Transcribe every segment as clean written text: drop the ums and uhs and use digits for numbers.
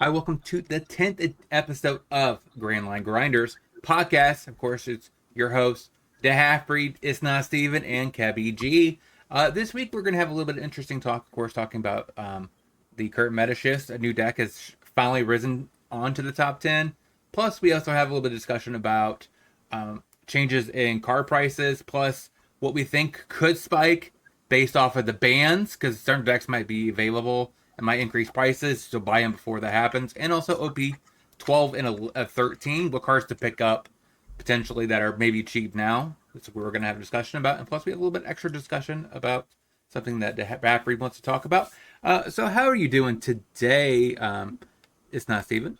Hi, welcome to the 10th episode of Grand Line Grinders podcast. Of course, it's your host, the half breed. It's not Steven and Kebby G. This week, we're going to have a little bit of interesting talk, of course, talking about the current meta shifts. A new deck has finally risen onto the top 10. Plus, we also have a little bit of discussion about changes in card prices, plus what we think could spike based off of the bans, because certain decks might be available and might increase prices, so buy them before that happens. And also OP 12 and a 13, what cards to pick up potentially that are maybe cheap now. That's what we're going to have a discussion about. And plus, we have a little bit extra discussion about something that the Backbreed wants to talk about. So, how are you doing today? It's not Steven.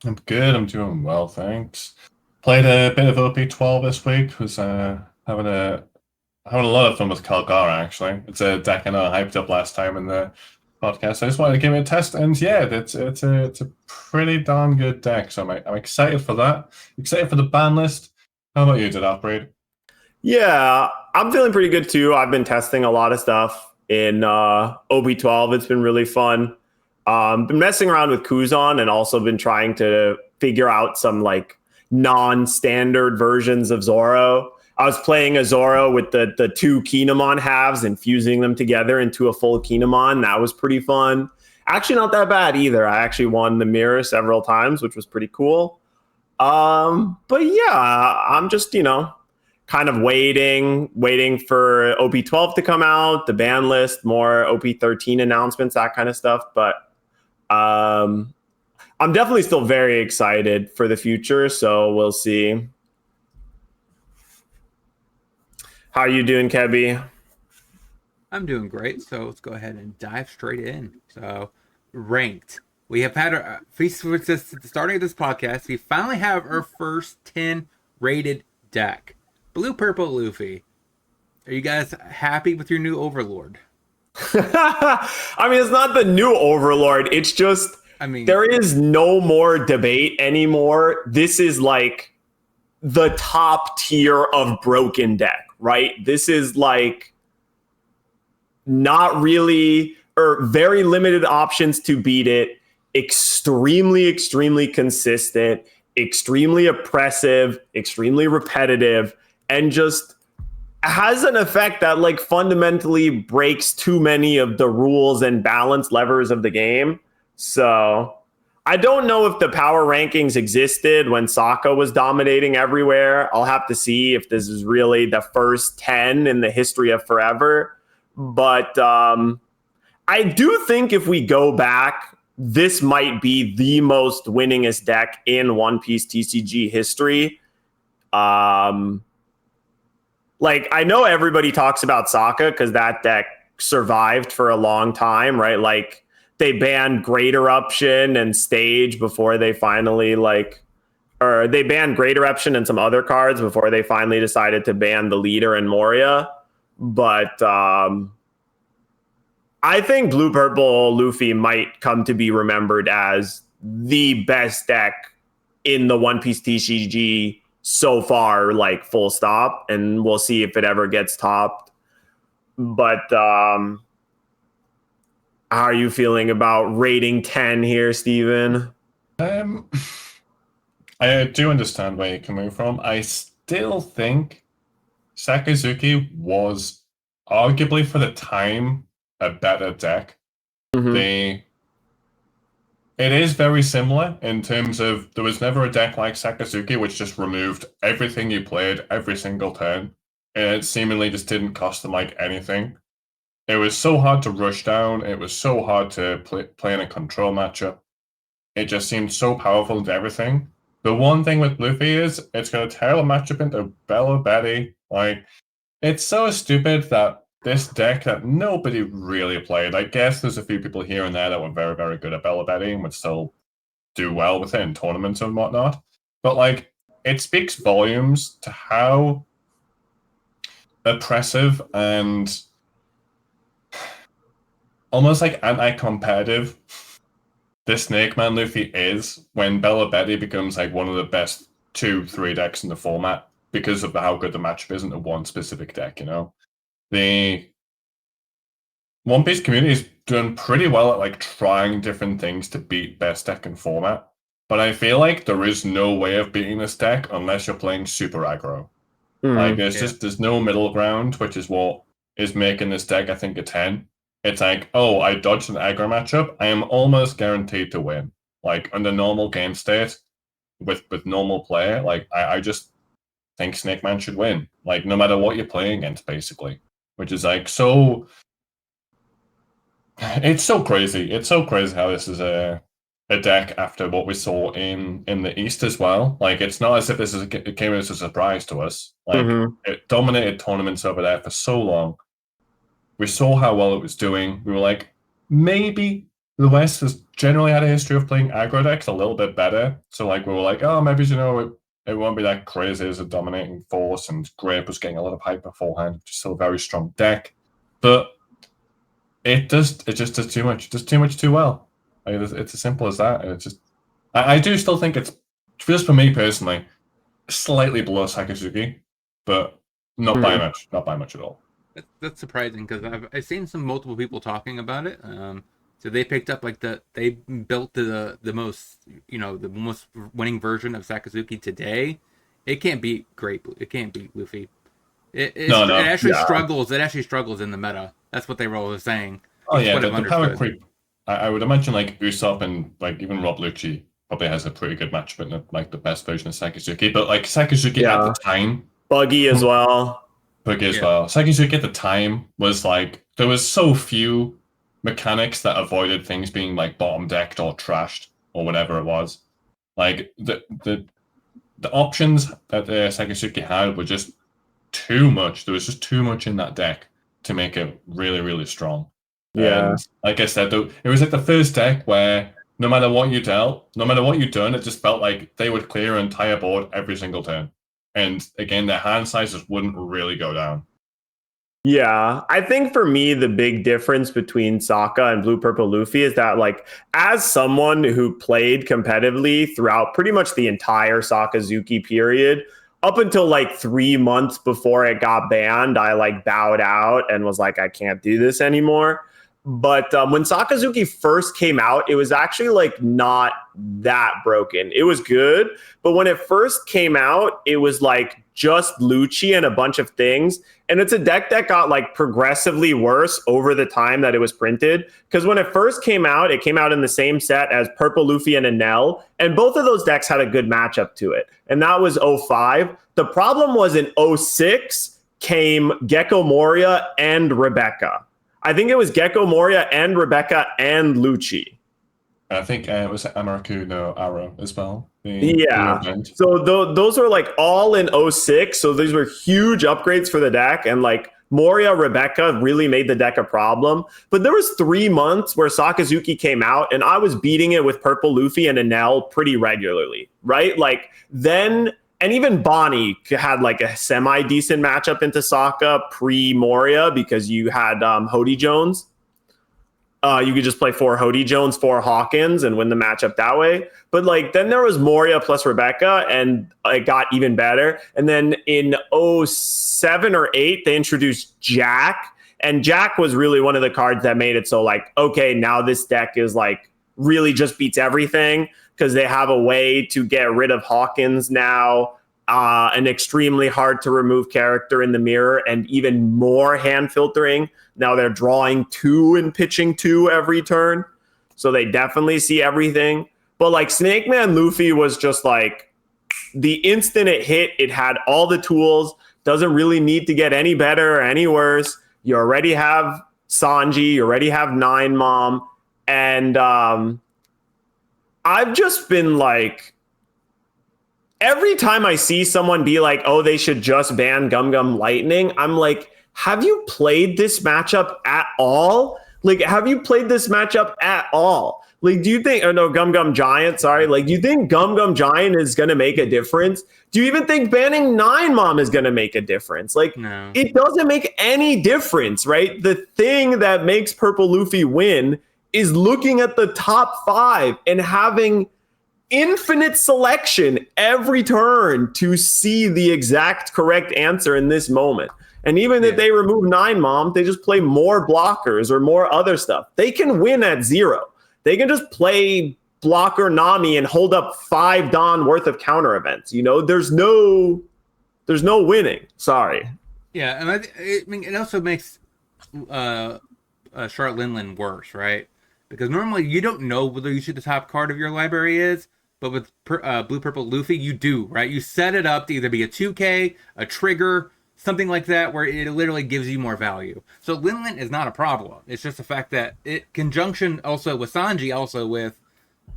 I'm good. I'm doing well, thanks. Played a bit of OP12 this week. Was having a lot of fun with Kalgar, actually. It's a deck I know I hyped up last time in the podcast. I just wanted to give it a test, and yeah, it's a pretty darn good deck. So I'm excited for that. Excited for the ban list. How about you, did Upgrade? Yeah, I'm feeling pretty good too. I've been testing a lot of stuff in OB12. It's been really fun. Been messing around with Kuzan and also been trying to figure out some like non-standard versions of Zoro. I was playing a Zoro with the two Kinemon halves and fusing them together into a full Kinemon. That was pretty fun. Actually, not that bad either. I actually won the mirror several times, which was pretty cool. But yeah, I'm just, kind of waiting for OP12 to come out, the ban list, more OP13 announcements, that kind of stuff. But I'm definitely still very excited for the future. So we'll see. How are you doing, Kebby? I'm doing great. So, let's go ahead and dive straight in. So, ranked. We have had our starting of this podcast. We finally have our first 10 rated deck. Blue Purple Luffy. Are you guys happy with your new Overlord? I mean, it's not the new Overlord. It's just I mean, there is no more debate anymore. This is like the top tier of broken deck, right? This is like not really or very limited options to beat it. Extremely consistent, extremely oppressive, extremely repetitive, and just has an effect that like fundamentally breaks too many of the rules and balance levers of the game. So I don't know if the power rankings existed when Sokka was dominating everywhere. I'll have to see if this is really the first 10 in the history of forever. But I do think if we go back, this might be the most winningest deck in One Piece TCG history. Like, I know everybody talks about Sokka because that deck survived for a long time, right? Like, they banned Great Eruption and Stage before they finally, or they banned Great Eruption and some other cards before they finally decided to ban the Leader and Moria. But I think Blue Purple Luffy might come to be remembered as the best deck in the One Piece TCG so far, like full stop, and we'll see if it ever gets topped. But how are you feeling about rating 10 here, Steven? Um, I do understand where you're coming from. I still think Sakazuki was arguably for the time a better deck. Mm-hmm. It is very similar in terms of there was never a deck like Sakazuki which just removed everything you played every single turn, and it seemingly just didn't cost them like anything. It was so hard to rush down. It was so hard to play in a control matchup. It just seemed so powerful into everything. The one thing with Luffy is it's going to tear a matchup into Bella Betty. Like, it's so stupid that this deck that nobody really played. I guess there's a few people here and there that were very, very good at Bella Betty and would still do well with it in tournaments and whatnot. But like, it speaks volumes to how oppressive and almost like anti-competitive this Snake Man Luffy is when Bella Betty becomes like one of the best 2-3 decks in the format because of how good the matchup is into one specific deck, you know? The One Piece community is doing pretty well at like trying different things to beat best deck and format. But I feel like there is no way of beating this deck unless you're playing super aggro. Like there's no middle ground, which is what is making this deck, I think, a 10. It's like, oh, I dodged an aggro matchup. I am almost guaranteed to win. Like under normal game state, with normal play, like I just think Snake Man should win. Like no matter what you're playing against, basically. Which is like so. It's so crazy. It's so crazy how this is a deck after what we saw in the East as well. Like it's not as if it came as a surprise to us. Like it dominated tournaments over there for so long. We saw how well it was doing. We were like, maybe the West has generally had a history of playing aggro decks a little bit better. So like we were like, oh, maybe it won't be that crazy as a dominating force. And Grape was getting a lot of hype beforehand, which is still a very strong deck, but it just does too much. It does too much too well. Like, it's as simple as that. And it's just, I do still think it's, just for me personally, slightly below Sakazuki, but not by much. Not by much at all. That's surprising because I've seen multiple people talking about it. So they picked up like they built the most the most winning version of Sakazuki today. It can't beat Great. It can't beat Luffy. It actually struggles. It actually struggles in the meta. That's what they were always saying. Oh yeah, the power creep. I would imagine like Usopp and like even Rob Lucci probably has a pretty good matchup in like the best version of Sakazuki. But like Sakazuki at the time, Buggy as well. Sakazuki at the time was like there was so few mechanics that avoided things being like bottom decked or trashed or whatever it was. Like the options that the Sakazuki had were just too much. There was just too much in that deck to make it really, really strong. Yeah. And like I said, though, it was like the first deck where no matter what you dealt, no matter what you done, it just felt like they would clear an entire board every single turn. And again, their hand sizes wouldn't really go down. Yeah, I think for me, the big difference between Sokka and Blue Purple Luffy is that, like, as someone who played competitively throughout pretty much the entire Sakazuki period, up until like 3 months before it got banned, I like bowed out and was like, I can't do this anymore. But when Sakazuki first came out, it was actually like not that broken. It was good. But when it first came out, it was like just Lucci and a bunch of things. And it's a deck that got like progressively worse over the time that it was printed. Because when it first came out in the same set as Purple Luffy and Enel. And both of those decks had a good matchup to it. And that was 05. The problem was in 06 came Gecko Moria and Rebecca. I think it was Gecko Moria and Rebecca and Lucci. I think it was Amaraku no Arrow as well. So those were like all in 06. So these were huge upgrades for the deck. And like Moria, Rebecca really made the deck a problem. But there was 3 months where Sakazuki came out and I was beating it with Purple Luffy and Enel pretty regularly, right? Like then... And even Bonnie had like a semi-decent matchup into Sokka pre-Moria because you had Hody Jones. You could just play 4 Hody Jones, 4 Hawkins, and win the matchup that way. But like then there was Moria plus Rebecca, and it got even better. And then in 07 or 08, they introduced Jack. And Jack was really one of the cards that made it so like, okay, now this deck is like really just beats everything. Because they have a way to get rid of Hawkins now, an extremely hard to remove character in the mirror, and even more hand filtering. Now they're drawing 2 and pitching 2 every turn. So they definitely see everything. But like Snake Man Luffy was just like the instant it hit, it had all the tools, doesn't really need to get any better or any worse. You already have Sanji, you already have Nine Mom, and I've just been like, every time I see someone be like, oh, they should just ban Gum Gum Lightning, I'm like, have you played this matchup at all? Like, have you played this matchup at all? Like, do you think, oh no, Gum Gum Giant, sorry. Like, do you think Gum Gum Giant is going to make a difference? Do you even think banning Nine Mom is going to make a difference? Like, no. It doesn't make any difference, right? The thing that makes Purple Luffy win is looking at the top 5 and having infinite selection every turn to see the exact correct answer in this moment. And even if Yeah. they remove 9 Mom, they just play more blockers or more other stuff. They can win at 0. They can just play blocker Nami and hold up 5 Dawn worth of counter events. You know, there's no winning. Sorry. Yeah, and I mean, it also makes Charlotte Linlin worse, right? Because normally you don't know whether you shoot the top card of your library is, but with Blue Purple Luffy, you do, right? You set it up to either be a 2K, a trigger, something like that, where it literally gives you more value. So Linlin is not a problem. It's just the fact that it conjunction also with Sanji, also with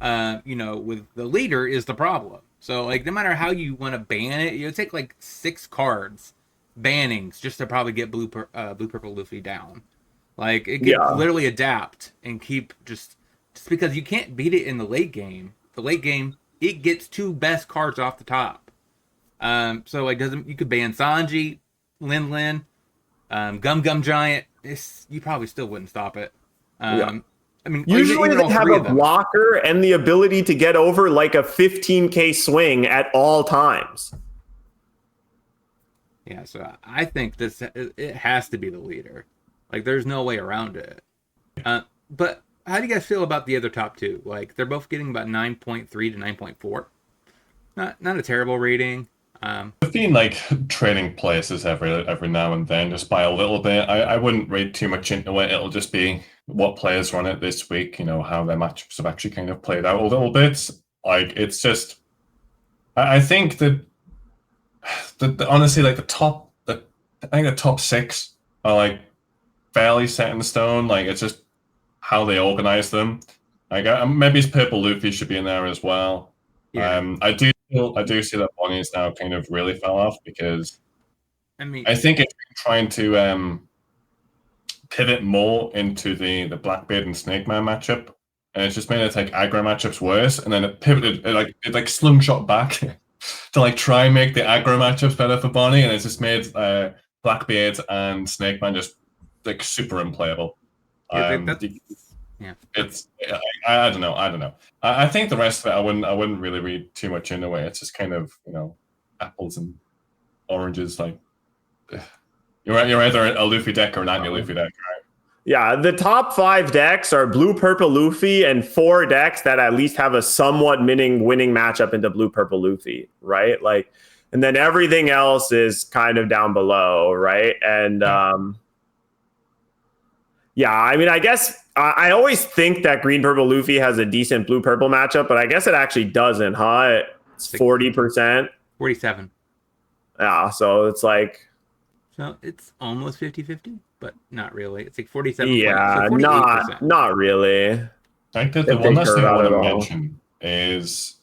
with the leader is the problem. So like no matter how you want to ban it, you take like 6 cards bannings just to probably get Blue Purple Luffy down. Like it can literally adapt and keep just because you can't beat it in the late game. The late game, it gets 2 best cards off the top. So like you could ban Sanji, Lin, Gum Giant. You probably still wouldn't stop it. I mean, usually even they all have 3 a of them. blocker and the ability to get over like a 15K swing at all times. Yeah, so I think it has to be the leader. Like, there's no way around it. But how do you guys feel about the other top 2? Like, they're both getting about 9.3 to 9.4. Not a terrible rating. I've been like trading places every now and then, just by a little bit. I wouldn't read too much into it. It'll just be what players run it this week. You know how their matchups have actually kind of played out a little bit. Like it's just, I think that honestly, like I think the top 6 are like fairly set in stone. Like it's just how they organize them. Like maybe Purple Luffy should be in there as well. Yeah. I do see that Bonnie's now kind of really fell off because I mean, I think it's been trying to pivot more into the Blackbeard and Snake Man matchup, and it's just made its like aggro matchups worse. And then it pivoted, it like slingshot back to like try and make the aggro matchups better for Bonnie, and it's just made Blackbeard and Snake Man just like super unplayable. Yeah, It's I don't know. I think the rest of it I wouldn't really read too much into it. It's just kind of apples and oranges. Like you're either a Luffy deck or an anti-Luffy deck, right? Yeah, the top 5 decks are Blue Purple Luffy and 4 decks that at least have a somewhat winning matchup into Blue Purple Luffy, right? Like, and then everything else is kind of down below, right? And yeah, I mean, I guess I always think that Green Purple Luffy has a decent Blue Purple matchup, but I guess it actually doesn't, huh? It's 40%. 47. Yeah, so it's like... So it's almost 50-50, but not really. It's like 47. Yeah, so 48%. not really. I think that the one last thing I want to mention is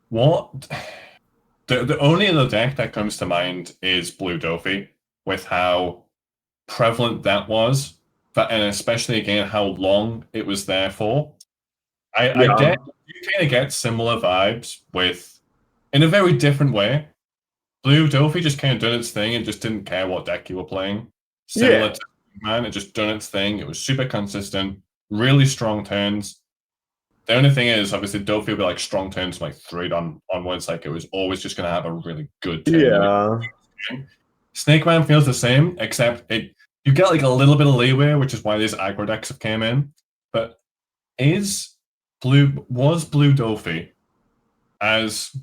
what the only other deck that comes to mind is Blue Dofi, with how prevalent that was, and especially again how long it was there for. You kind of get similar vibes with, in a very different way. Blue Dofi just kind of done its thing and just didn't care what deck you were playing. Similar to Man, it just done its thing. It was super consistent, really strong turns. The only thing is, obviously, Dofi would be like strong turns from like 3 onwards. Like it was always just going to have a really good turn. Yeah. Snake Man feels the same, except you get like a little bit of leeway, which is why these aggro decks have came in. But was Blue Dofi as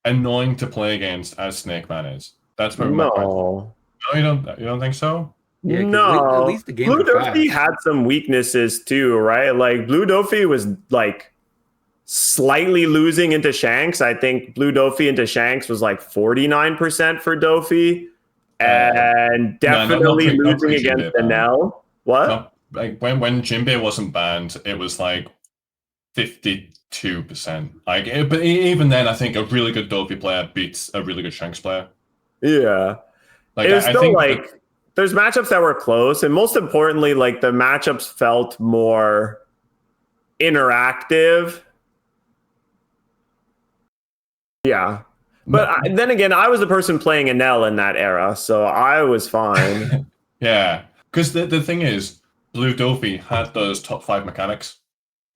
annoying to play against as Snake Man is? That's where No, you don't think so? Yeah, no. at least the games Blue are Dofi fast. had some weaknesses too, right? Like Blue Dofi was like slightly losing into Shanks. I think Blue Dofi into Shanks was like 49% for Dofi, and definitely losing against Enel. What? No, like when Jinbei wasn't banned, it was like 52%. But even then, I think a really good Dofi player beats a really good Shanks player. Yeah, like it was I still think like there's matchups that were close, and most importantly, like the matchups felt more interactive. Yeah, but then again, I was the person playing Enel in that era, so I was fine. Yeah, because the thing is, Blue Dofi had those top 5 mechanics.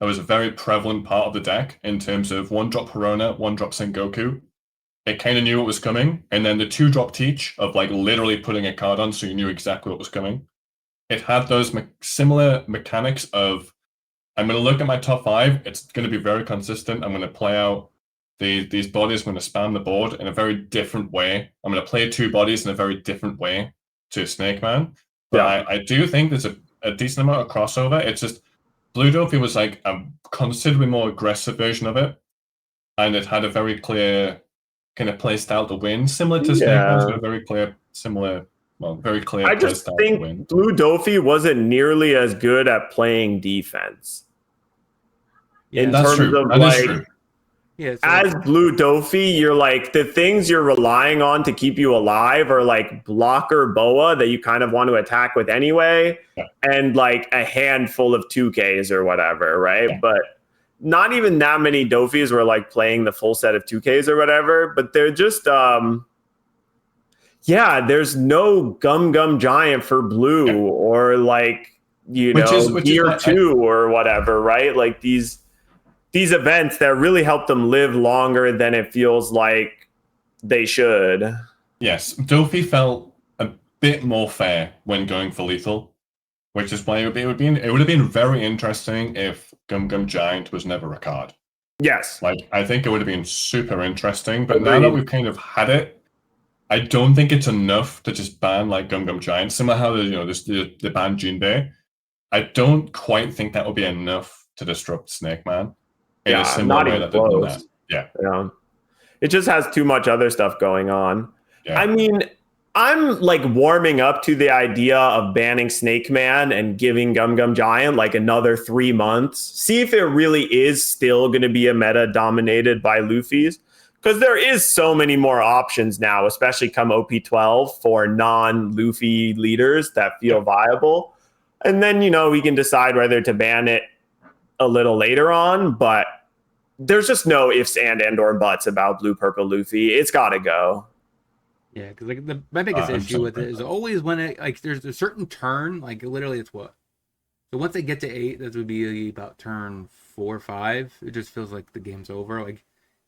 That was a very prevalent part of the deck in terms of 1-drop Perona, 1-drop Sengoku. it kind of knew what was coming, and then the 2-drop teach of like literally putting a card on so you knew exactly what was coming. It had those similar mechanics of, I'm going to look at my top 5, it's going to be very consistent, I'm going to play out these bodies, I'm going to spam the board in a very different way. I'm going to play 2 bodies in a very different way to Snake Man. But I do think there's a decent amount of crossover. It's just Blue Dofi was like a considerably more aggressive version of it, and it had a very clear kind of play style to win, similar to Snake Man's, but a very clear, similar, well, very clear I play just style to think win. Blue Dofi wasn't nearly as good at playing defense. Yeah, That's true. Of That is like, true. yeah. So as Blue Dofi, you're like, the things you're relying on to keep you alive are like blocker boa that you kind of want to attack with anyway, and like a handful of 2Ks or whatever, right? Yeah. But not even that many Dofis were like playing the full set of 2Ks or whatever, but they're just there's no Gum Giant for blue or like, Which is Gear 2 or whatever, right? Like these events that really help them live longer than it feels like they should. Yes, Dofi felt a bit more fair when going for lethal, which is why it would have been very interesting if Gum Giant was never a card. Yes. Like, I think it would have been super interesting, but now that we've kind of had it, I don't think it's enough to just ban like Gum Giant. Similar how the ban Jinbei. I don't quite think that would be enough to disrupt Snake Man. In a similar way that they've done that. Yeah. It just has too much other stuff going on. Yeah. I mean, I'm like warming up to the idea of banning Snake Man and giving Gum Giant like another 3 months. See if it really is still going to be a meta dominated by Luffy's. Because there is so many more options now, especially come OP12 for non-Luffy leaders that feel viable. And then, we can decide whether to ban it a little later on, but there's just no ifs and or buts about Blue Purple Luffy. It's got to go. Yeah, because like my biggest issue with it is always when it like there's a certain turn, like literally it's what. So once they get to 8, that would be about turn 4 or 5. It just feels like the game's over. Like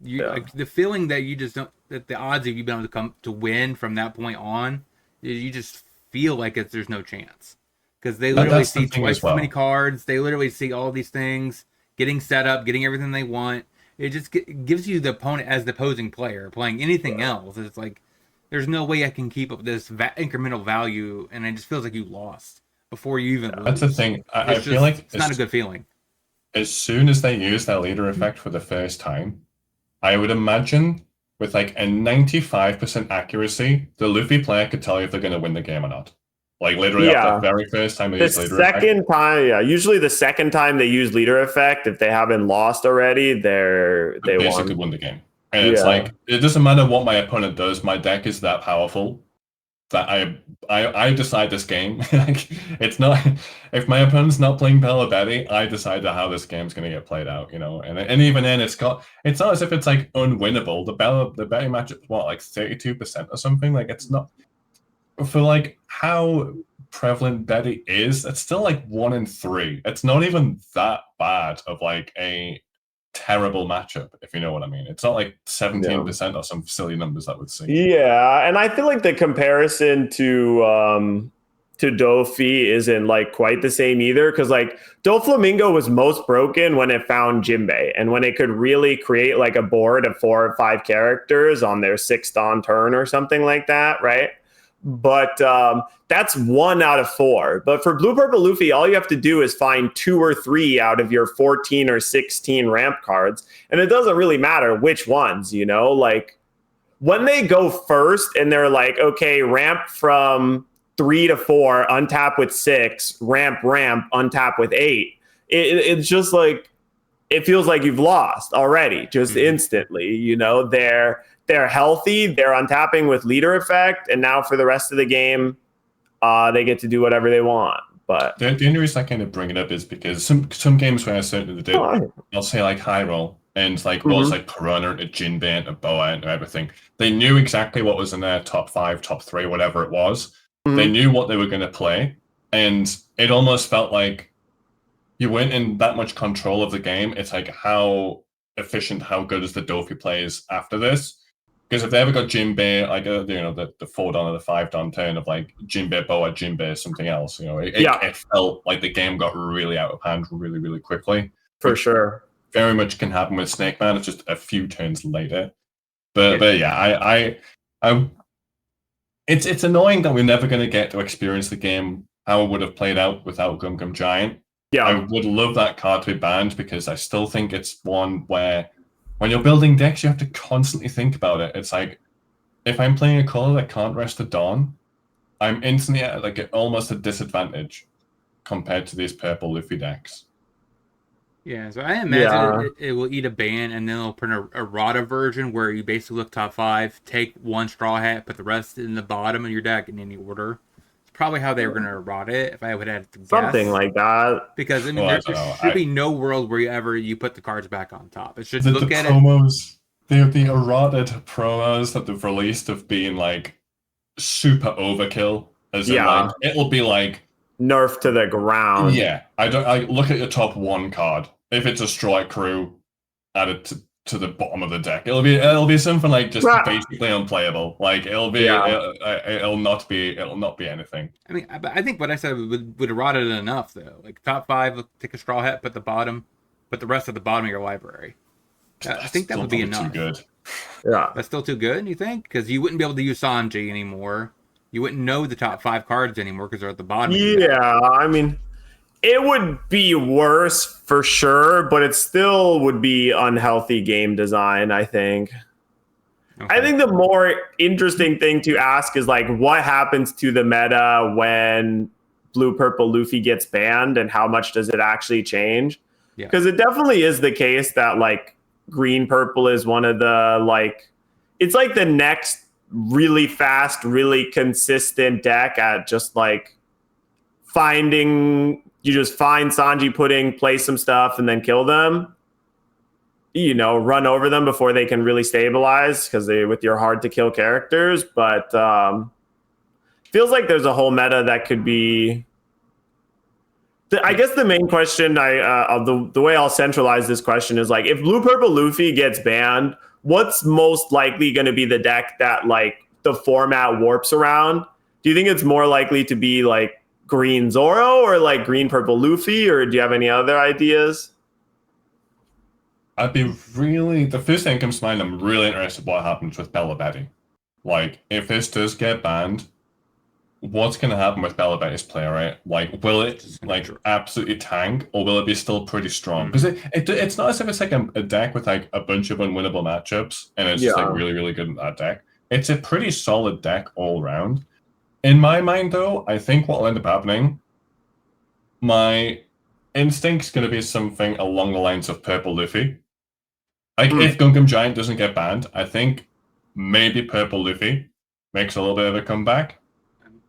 like the feeling that you just don't, that the odds of you being able to come to win from that point on, you just feel like there's no chance. Because they literally see twice as many cards. They literally see all these things, getting set up, getting everything they want. It just gives you the opponent as the opposing player playing anything else. It's like, there's no way I can keep up this incremental value, and it just feels like you lost before you even lose. That's the thing. I feel like it's not a good feeling. As soon as they use that leader effect for the first time, I would imagine with like a 95% accuracy, the Luffy player could tell you if they're going to win the game or not. Like literally after the very first time they use leader effect. Usually the second time they use leader effect, if they haven't lost already, they basically won the game. And it's like, it doesn't matter what my opponent does, my deck is that powerful that I decide this game. Like, it's not, if my opponent's not playing Bella Betty, I decide how this game's going to get played out, and even then it's not as if it's like unwinnable. The Betty matchup is what, like 32% or something? Like, it's not, for like how prevalent Betty is, it's still like 1 in 3. It's not even that bad of like a terrible matchup, if you know what I mean. It's not like 17% or some silly numbers I would see. Yeah, and I feel like the comparison to Dofi isn't like quite the same either, because like Doflamingo was most broken when it found Jinbei and when it could really create like a board of 4 or 5 characters on their 6th on turn or something like that, right? But that's 1 out of 4. But for Blue Purple Luffy, all you have to do is find 2 or 3 out of your 14 or 16 ramp cards. And it doesn't really matter which ones, like when they go first and they're like, okay, ramp from 3 to 4, untap with 6, ramp, untap with 8. It's just like, it feels like you've lost already, just instantly, They're healthy. They're untapping with leader effect, and now for the rest of the game, they get to do whatever they want. But the only reason I kind of bring it up is because some games where I certainly did, I'll say like high roll and like rolls like Corona, a Jinbei, a Boa, and everything. They knew exactly what was in their top 5, top 3, whatever it was. They knew what they were going to play, and it almost felt like you weren't in that much control of the game. It's like how efficient, how good is the Dofi plays after this. Because if they ever got Jinbei, like the 4-don or the 5-don turn of like Jinbei Boa, Jinbei something else, it felt like the game got really out of hand really, really quickly. For sure. Very much can happen with Snake Man. It's just a few turns later. But yeah, it's annoying that we're never going to get to experience the game how it would have played out without Gum Gum Giant. Yeah. I would love that card to be banned because I still think it's one where when you're building decks, you have to constantly think about it. It's like, if I'm playing a color that can't rest a Dawn, I'm instantly at like almost a disadvantage compared to these purple Luffy decks. Yeah, so I imagine it will eat a ban, and then it'll print a Rada version where you basically look top 5, take one Straw Hat, put the rest in the bottom of your deck in any order. It's probably how they were going to errata it, if I would have to guess. Something like that. Because, I mean, there should be no world where you put the cards back on top. It should the look at promos, it. The errated promos that they've released have been, like, super overkill. As in, like, it'll be, like... Nerf to the ground. Yeah. I look at your top 1 card. If it's a Strike Crew, add it to the bottom of the deck. It'll be something like just basically unplayable. Like it'll not be anything. I mean, I think what I said would errata it enough though. Like top 5, take a Straw Hat, put the rest at the bottom of your library. I think that would be enough. Too good. Yeah, that's still too good. You think? Because you wouldn't be able to use Sanji anymore. You wouldn't know the top 5 cards anymore because they're at the bottom. Yeah, I mean. It would be worse for sure, but it still would be unhealthy game design, I think. Okay. I think the more interesting thing to ask is like what happens to the meta when Blue Purple Luffy gets banned and how much does it actually change? Because it definitely is the case that like Green Purple is one of the like it's like the next really fast, really consistent deck at just like you just find Sanji pudding, play some stuff, and then kill them. Run over them before they can really stabilize because with your hard to kill characters. But feels like there's a whole meta that could be. I guess the main question, the way I'll centralize this question is like, if Blue Purple Luffy gets banned, what's most likely going to be the deck that like the format warps around? Do you think it's more likely to be like Green Zoro or like Green Purple Luffy, or do you have any other ideas? The first thing that comes to mind, I'm really interested what happens with Bella Betty. Like, if this does get banned, what's going to happen with Bella Betty's play, right? Like, will it like absolutely tank, or will it be still pretty strong? Because it's not as if it's like a deck with like a bunch of unwinnable matchups, and it's just like really, really good in that deck. It's a pretty solid deck all around. In my mind, though, I think what will end up happening, my instinct's going to be something along the lines of Purple Luffy. Like, if Gum Gum Giant doesn't get banned, I think maybe Purple Luffy makes a little bit of a comeback.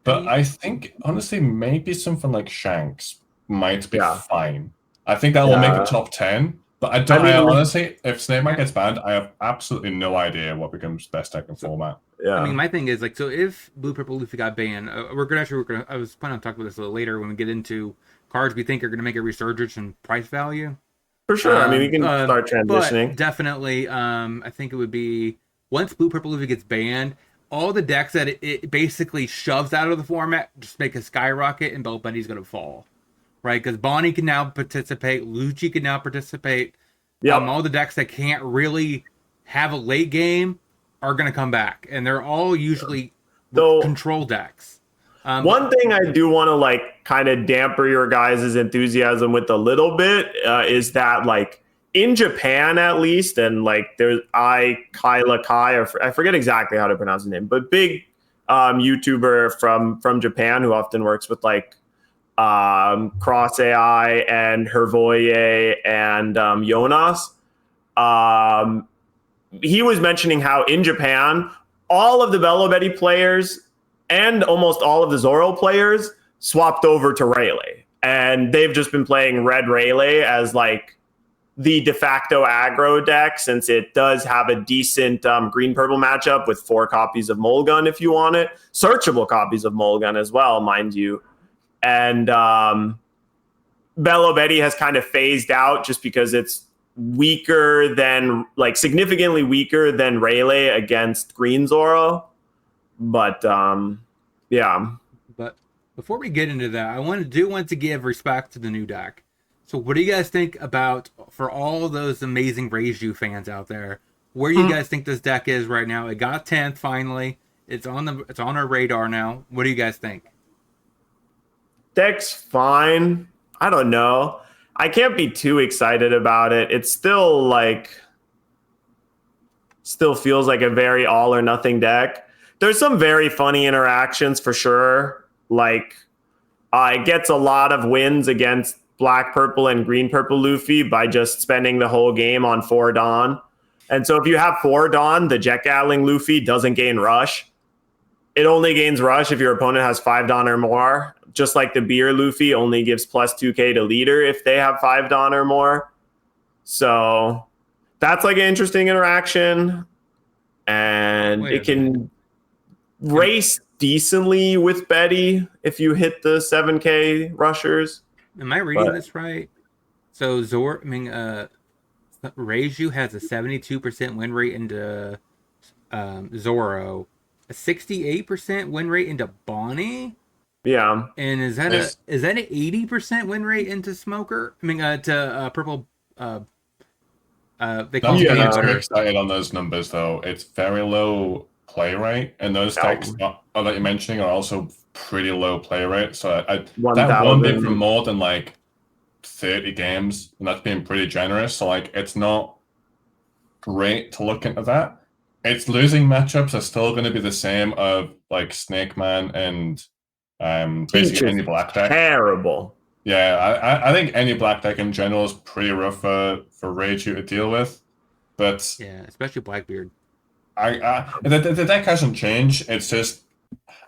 But I think, honestly, maybe something like Shanks might be fine. I think that will make a top 10. But honestly, if Snake Man gets banned, I have absolutely no idea what becomes best deck in format. Yeah. I mean, my thing is like, so if Blue Purple Luffy got banned, I was planning on talking about this a little later when we get into cards we think are going to make a resurgence in price value. For sure. I mean, we can start transitioning. But definitely, I think it would be once Blue Purple Luffy gets banned, all the decks that it basically shoves out of the format just make a skyrocket, and Bella Betty's going to fall, right? Because Bonnie can now participate, Lucci can now participate. All the decks that can't really have a late game are going to come back, and they're all usually control decks. One thing I do want to like kind of damper your guys' enthusiasm with a little bit is that like in Japan at least, and like there's Kyla Kai, or I forget exactly how to pronounce his name, but big YouTuber from Japan who often works with like Cross AI and Hervoye and Jonas. He was mentioning how in Japan, all of the Bella Betty players and almost all of the Zoro players swapped over to Rayleigh. And they've just been playing Red Rayleigh as like the de facto aggro deck, since it does have a decent green-purple matchup with 4 copies of Mulgun if you want it. Searchable copies of Mulgun as well, mind you. And Bella Betty has kind of phased out just because it's weaker than, like, significantly weaker than Rayleigh against Green Zoro. But yeah. But before we get into that, I want to give respect to the new deck. So what do you guys think about, for all those amazing Reiju fans out there, where you guys think this deck is right now? It got 10th finally. It's on our radar now. What do you guys think? Deck's fine. I don't know. I can't be too excited about it. It's still feels like a very all or nothing deck. There's some very funny interactions for sure. Like, it gets a lot of wins against black, purple, and green, purple Luffy by just spending the whole game on 4 Dawn. And so if you have 4 Dawn, the Jet Gatling Luffy doesn't gain Rush. It only gains Rush if your opponent has 5 Dawn or more. Just like the Beer Luffy only gives plus 2k to leader if they have 5 Dawn or more. So that's like an interesting interaction. And it can race decently with Betty if you hit the 7k rushers. Am I reading this right? So Reiju has a 72% win rate into Zoro, a 68% win rate into Bonnie. Yeah. And is that an 80% win rate into Smoker? To Purple. They call Don't get it too excited on those numbers though. It's very low play rate, and those decks that you're mentioning are also pretty low play rate. So that won't be for more than like 30 games, and that's being pretty generous. So like, it's not great to look into that. Its losing matchups are still going to be the same of like Snake Man and basically any black deck. Terrible. Yeah, I think any black deck in general is pretty rough for Reiju to deal with. But yeah, especially Blackbeard. The deck hasn't changed. It's just,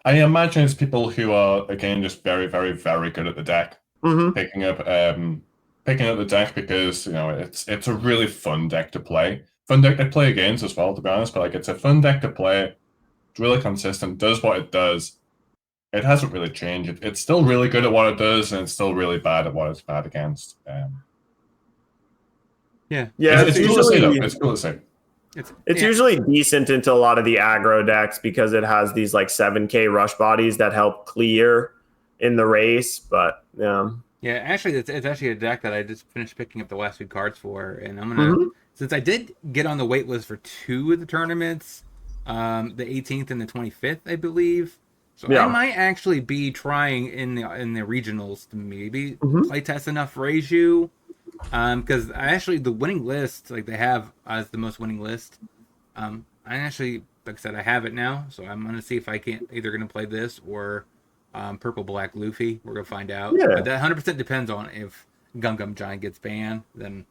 I imagine it's people who are, again, just very, very, very good at the deck. Picking up the deck because, you know, it's a really fun deck to play. Fun deck to play against as well, to be honest. But like, it's a fun deck to play. It's really consistent. Does what it does. It hasn't really changed. It's still really good at what it does, and it's still really bad at what it's bad against. It's cool to see, though. It's cool to see. It's usually decent into a lot of the aggro decks because it has these like 7k rush bodies that help clear in the race. But yeah. Yeah, actually, it's actually a deck that I just finished picking up the last few cards for, and I'm gonna since I did get on the wait list for 2 of the tournaments, the 18th and the 25th, I believe. So I might actually be trying in the regionals to maybe play test enough Reiju, because the winning list, like they have as the most winning list. I actually, like I said, I have it now, so I'm gonna see if I can't either gonna play this or Purple Black Luffy. We're gonna find out. Yeah. But that 100% depends on if Gum Gum Giant gets banned. Then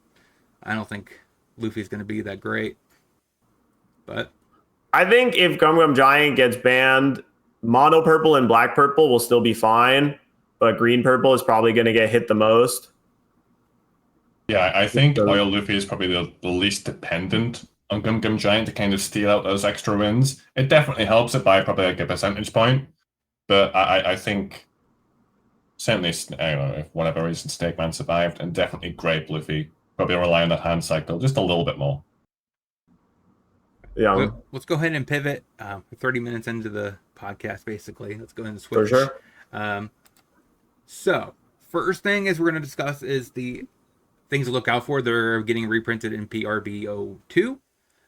I don't think Luffy's gonna be that great. But I think if Gum Gum Giant gets banned, Mono Purple and Black Purple will still be fine, but Green Purple is probably going to get hit the most. Yeah, I think Oil Luffy is probably the least dependent on Gum Gum Giant to kind of steal out those extra wins. It definitely helps it by probably like a percentage point, but I think certainly, I don't know, if for whatever reason Snake Man survived, and definitely Grape Luffy probably rely on that hand cycle just a little bit more. Yeah. Well, let's go ahead and pivot. 30 minutes into the podcast, basically. Let's go ahead and switch. For sure. So, first thing is we're going to discuss is the things to look out for. They're getting reprinted in PRBO2.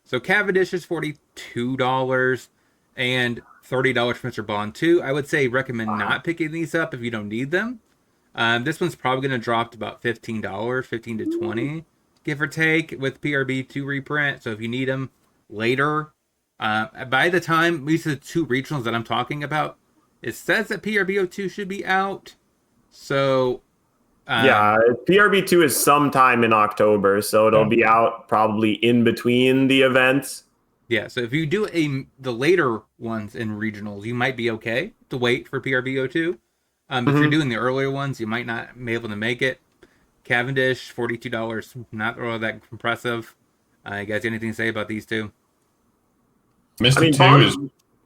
So, Cavendish is $42 and $30 for Mr. Bond 2. I would say recommend not picking these up if you don't need them. This one's probably going to drop to about $15, $15 to $20, give or take, with PRB2 reprint. So, if you need them later, by the time these are the 2 regionals that I'm talking about, it says that PRBO2 should be out. So PRB2 is sometime in October, so it'll be out probably in between the events. Yeah, so if you do the later ones in regionals, you might be okay to wait for PRBO2. If you're doing the earlier ones, you might not be able to make it. Cavendish, $42, not really that impressive. You guys anything to say about these 2? Mr. 2 is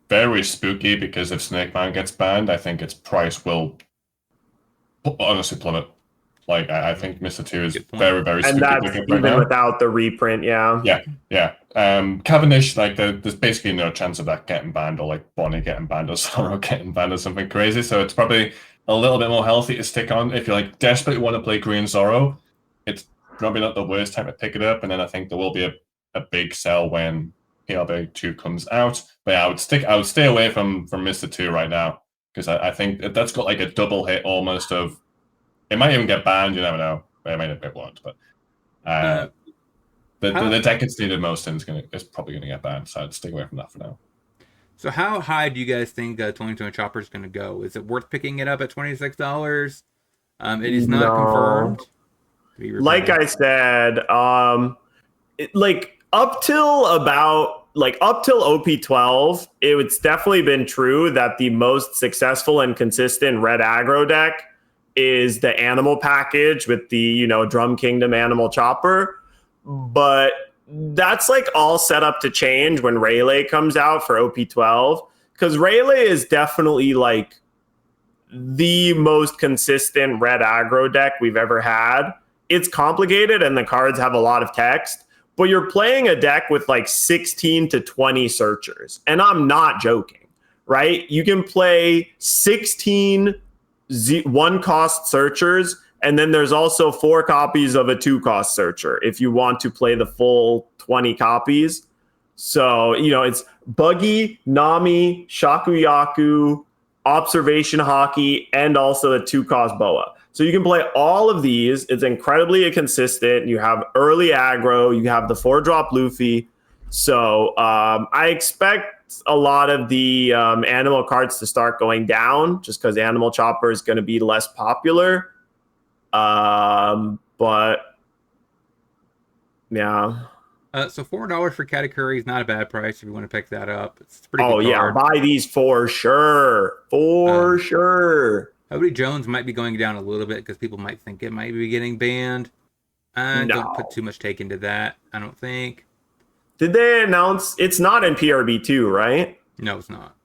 very spooky because if Snake Man gets banned, I think its price will honestly plummet. Like I think Mr. 2 is Good point. very, very And spooky that's pickup even right now. without the reprint, yeah. Yeah. Cavendish, like there's basically no chance of that getting banned, or like Bonnie getting banned, or Sorrow getting banned, or something crazy. So it's probably a little bit more healthy to stick on if you like desperately want to play Green Zorro. It's probably not the worst time to pick it up, and then I think there will be a big sell when PLB 2 comes out. But yeah, I would stay away from Mr. 2 right now, because I think that's got like a double hit almost of, it might even get banned, you never know. It might it won't, but the deck it's needed most in is probably gonna get banned, so I'd stick away from that for now. So how high do you guys think 2020 Chopper is going to go? Is it worth picking it up at $26? It is not No. confirmed. Like I said, like up till OP12, it's definitely been true that the most successful and consistent red aggro deck is the animal package with the, Drum Kingdom Animal Chopper. But that's like all set up to change when Rayleigh comes out for OP12, because Rayleigh is definitely like the most consistent red aggro deck we've ever had. It's complicated and the cards have a lot of text, but you're playing a deck with like 16 to 20 searchers. And I'm not joking, right? You can play 16 one-cost searchers, and then there's also 4 copies of a 2-cost searcher if you want to play the full 20 copies. So, it's Buggy, Nami, Shakuyaku, Observation Hockey, and also a 2-cost Boa. So you can play all of these. It's incredibly consistent. You have early aggro. You have the 4-drop Luffy. So I expect a lot of the animal cards to start going down just because Animal Chopper is going to be less popular. But yeah. So $4 for Katakuri is not a bad price if you want to pick that up. It's a pretty good card. Yeah, buy these for sure. For sure. Hody Jones might be going down a little bit because people might think it might be getting banned. Don't put too much take into that, I don't think. Did they announce it's not in PRB2, right? No, it's not.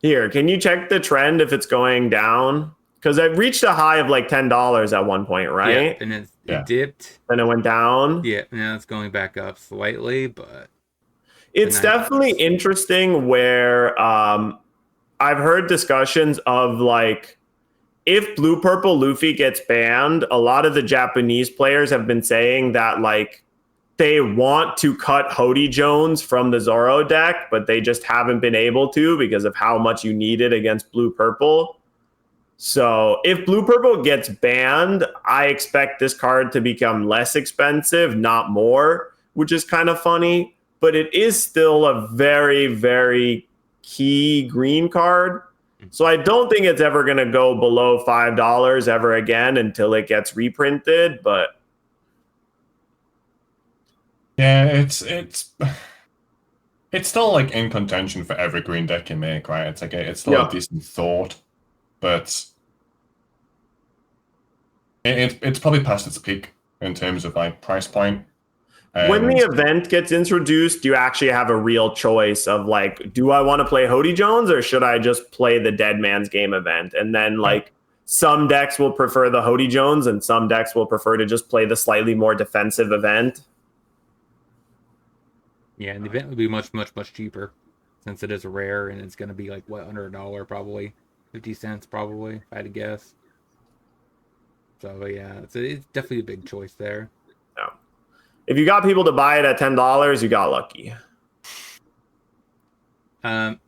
Here, can you check the trend if it's going down? Because I've reached a high of like $10 at one point, right? Yeah, and it dipped. Then it went down. Yeah, now it's going back up slightly, but it's definitely interesting where I've heard discussions of like, if Blue Purple Luffy gets banned, a lot of the Japanese players have been saying that like they want to cut Hody Jones from the Zoro deck, but they just haven't been able to because of how much you need it against Blue Purple. So if Blue Purple gets banned, I expect this card to become less expensive, not more, which is kind of funny, but it is still a very, very key green card. So I don't think it's ever going to go below $5 ever again until it gets reprinted, but yeah, it's still like in contention for every green deck you make, right? It's like it's still a decent thought, but it's probably past its peak in terms of like price point. When the event gets introduced, do you actually have a real choice of like, do I want to play Hody Jones or should I just play the Dead Man's Game event? And then like some decks will prefer the Hody Jones and some decks will prefer to just play the slightly more defensive event. Yeah, and the event will be much, much, much cheaper since it is a rare and it's going to be like, what, under $1 probably? 50 cents probably, if I had to guess. So yeah, it's definitely a big choice there. Yeah. If you got people to buy it at $10, you got lucky.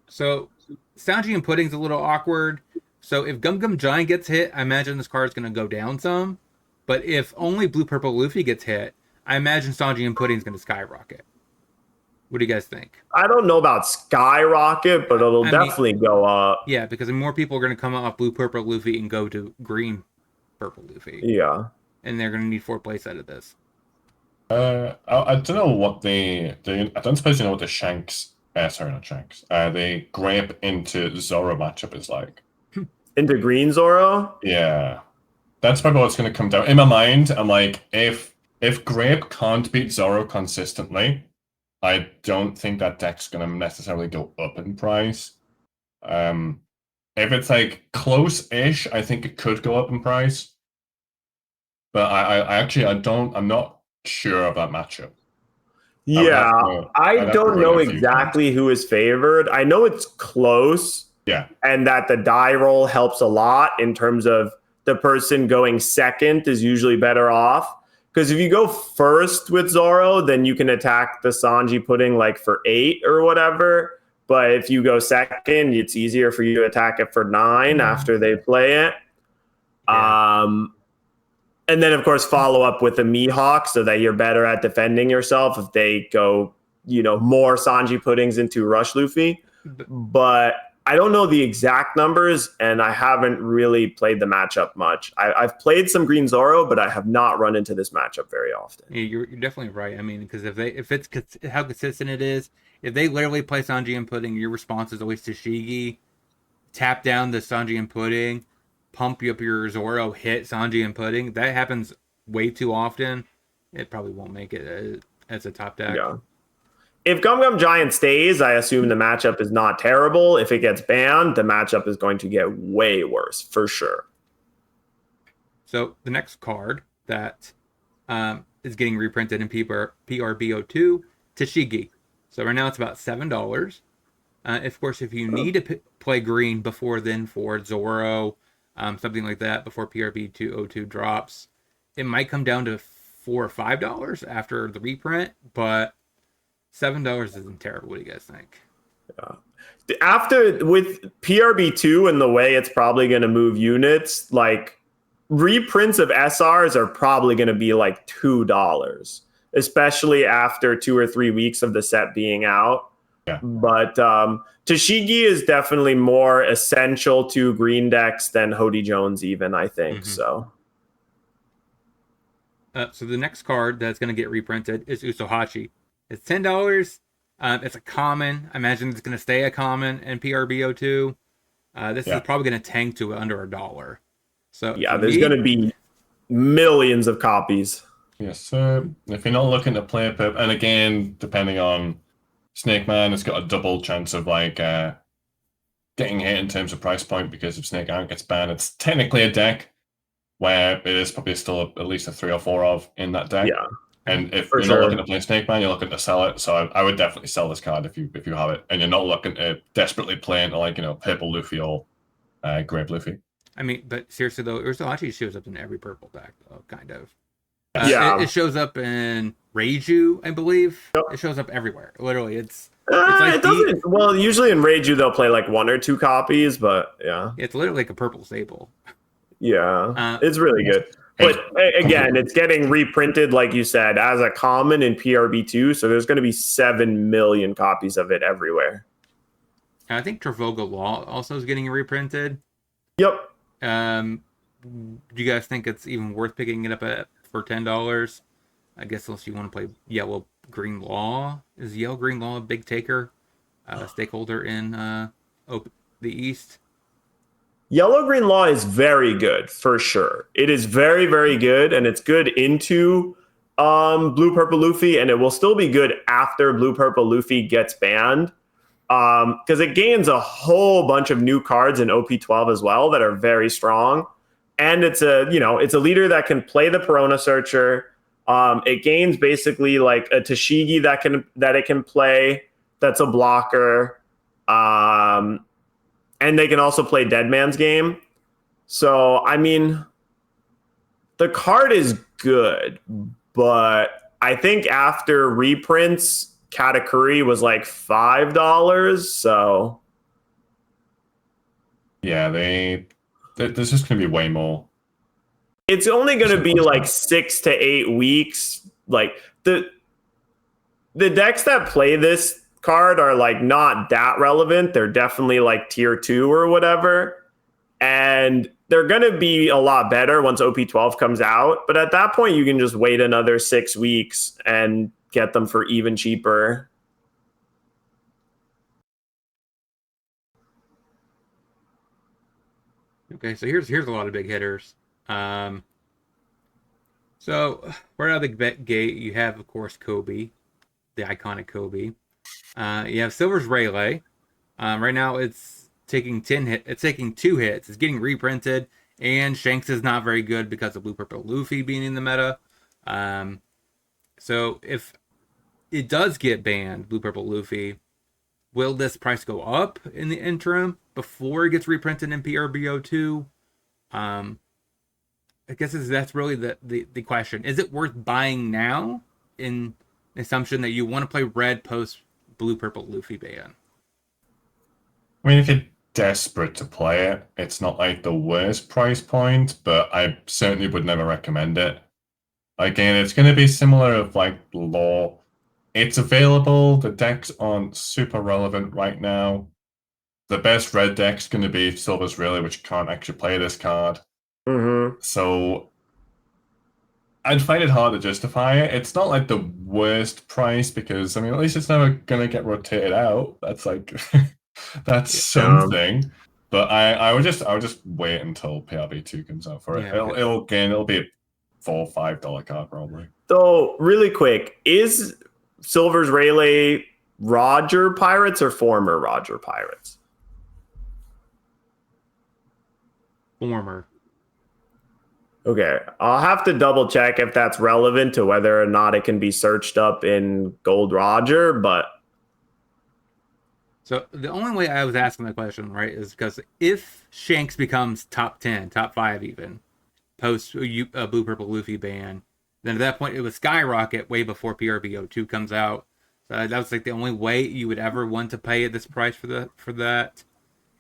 So Sanji and Pudding's a little awkward. So if Gum Gum Giant gets hit, I imagine this card's going to go down some. But if only Blue Purple Luffy gets hit, I imagine Sanji and Pudding's going to skyrocket. What do you guys think? I don't know about skyrocket, but it'll definitely go up. Yeah, because more people are going to come off Blue Purple Luffy and go to Green Purple Luffy. Yeah. And they're going to need 4 plays out of this. I don't know what I don't suppose you know what the Shanks, sorry, not Shanks, the Grape into Zoro matchup is like. Into Green Zoro? Yeah. That's probably what's going to come down. In my mind, I'm like, if Grape can't beat Zoro consistently, I don't think that deck's going to necessarily go up in price. If it's like close-ish, I think it could go up in price. but I actually I'm not sure of that matchup. Yeah, I I'd have to don't run know it a few times. exactly who is favored. I know it's close, Yeah, and that the die roll helps a lot in terms of the person going second is usually better off. Because if you go first with Zoro, then you can attack the Sanji pudding like for 8 or whatever. But if you go second, it's easier for you to attack it for 9 after they play it. Yeah. And then, of course, follow up with the Mihawk so that you're better at defending yourself if they go, more Sanji puddings into Rush Luffy. But But I don't know the exact numbers, and I haven't really played the matchup much. I've played some Green Zoro, but I have not run into this matchup very often. yeah, you're definitely right. I mean, because if it's how consistent it is, if they literally play Sanji and Pudding, your response is always Tashigi, tap down the Sanji and Pudding, pump you up your Zoro, hit Sanji and Pudding. That happens way too often. It probably won't make it as a top deck. Yeah. If Gum Gum Giant stays, I assume the matchup is not terrible. If it gets banned, the matchup is going to get way worse for sure. So the next card that is getting reprinted in PRBO2, Tashigi. So right now it's about $7. Of course, if you need to play green before then for Zoro, something like that, before PRB202 drops, it might come down to $4 or $5 after the reprint, but $7 isn't terrible. What do you guys think? After with PRB2 and the way it's probably going to move units, like reprints of SRs are probably going to be like $2, especially after 2 or 3 weeks of the set being out. Yeah. But Tashigi is definitely more essential to green decks than Hody Jones, even, I think. So the next card that's going to get reprinted is Usohachi. It's $10. It's a common. I imagine it's going to stay a common in PRBO2. This is probably going to tank to under $1. So yeah, there's going to be millions of copies. Yes, so if you're not looking to play Pip, and again, depending on Snake Man, it's got a double chance of getting hit in terms of price point, because if Snake Man gets banned, it's technically a deck where it is probably still at least a 3 or 4 of in that deck. Yeah. And if For you're not looking to play Snake Man, you're looking to sell it. So I would definitely sell this card if you have it, and you're not looking to desperately play into purple Luffy or grape Luffy. I mean, but seriously though, Usohachi shows up in every purple deck, though, kind of. Yeah. It shows up in Reiju, I believe. Yep. It shows up everywhere. Literally, it's like it doesn't. Well, usually in Reiju they'll play like 1 or 2 copies, but yeah, it's literally like a purple staple. Yeah, it's really good. But again, it's getting reprinted, like you said, as a common in PRB2, so there's going to be 7 million copies of it everywhere. I think Trafalgar Law also is getting reprinted. Yep. Do you guys think it's even worth picking it up for $10? I guess unless you want to play Yellow Green Law. Is Yellow Green Law a big taker, stakeholder in the East? Yellow Green Law is very good for sure. It is very, very good, and it's good into Blue Purple Luffy, and it will still be good after Blue Purple Luffy gets banned, because it gains a whole bunch of new cards in OP12 as well that are very strong. And it's a leader that can play the Perona Searcher. It gains basically like a Tashigi that it can play. That's a blocker. And they can also play Dead Man's Game. So, I mean, the card is good, but I think after reprints, Katakuri was like $5. So, yeah, there's just going to be way more. It's only going to be like 6 to 8 weeks. Like the decks that play this card are like not that relevant. They're definitely like tier 2 or whatever, and they're going to be a lot better once OP12 comes out, but at that point you can just wait another 6 weeks and get them for even cheaper. Okay, so here's a lot of big hitters. So right out of the gate, you have of course Kobe, the iconic Kobe. You have Silver's Rayleigh. Right now it's taking 10 hit. It's taking 2 hits. It's getting reprinted and Shanks is not very good because of Blue Purple Luffy being in the meta. So if it does get banned, Blue Purple Luffy, will this price go up in the interim before it gets reprinted in PRBO2? I guess that's really the question. Is it worth buying now in the assumption that you want to play red post Blue Purple Luffy ban? I mean, if you're desperate to play it, it's not like the worst price point, but I certainly would never recommend it. Again, it's going to be similar of like Law. It's available. The decks aren't super relevant right now. The best red deck's going to be Silver's Rayleigh, which can't actually play this card. Mm-hmm. So I'd find it hard to justify it. It's not like the worst price because, I mean, at least it's never going to get rotated out. That's like, that's something. But I would just wait until PRB2 comes out for it. Yeah, okay. It'll be a $4 or $5 card probably. So really quick, is Silver's Rayleigh Roger Pirates or former Roger Pirates? Former. Okay, I'll have to double check if that's relevant to whether or not it can be searched up in Gold Roger, but So the only way I was asking that question, right, is because if Shanks becomes top 10, top 5 even, post Blue Purple Luffy ban, then at that point it would skyrocket way before PRBO2 comes out. So that was like the only way you would ever want to pay this price for that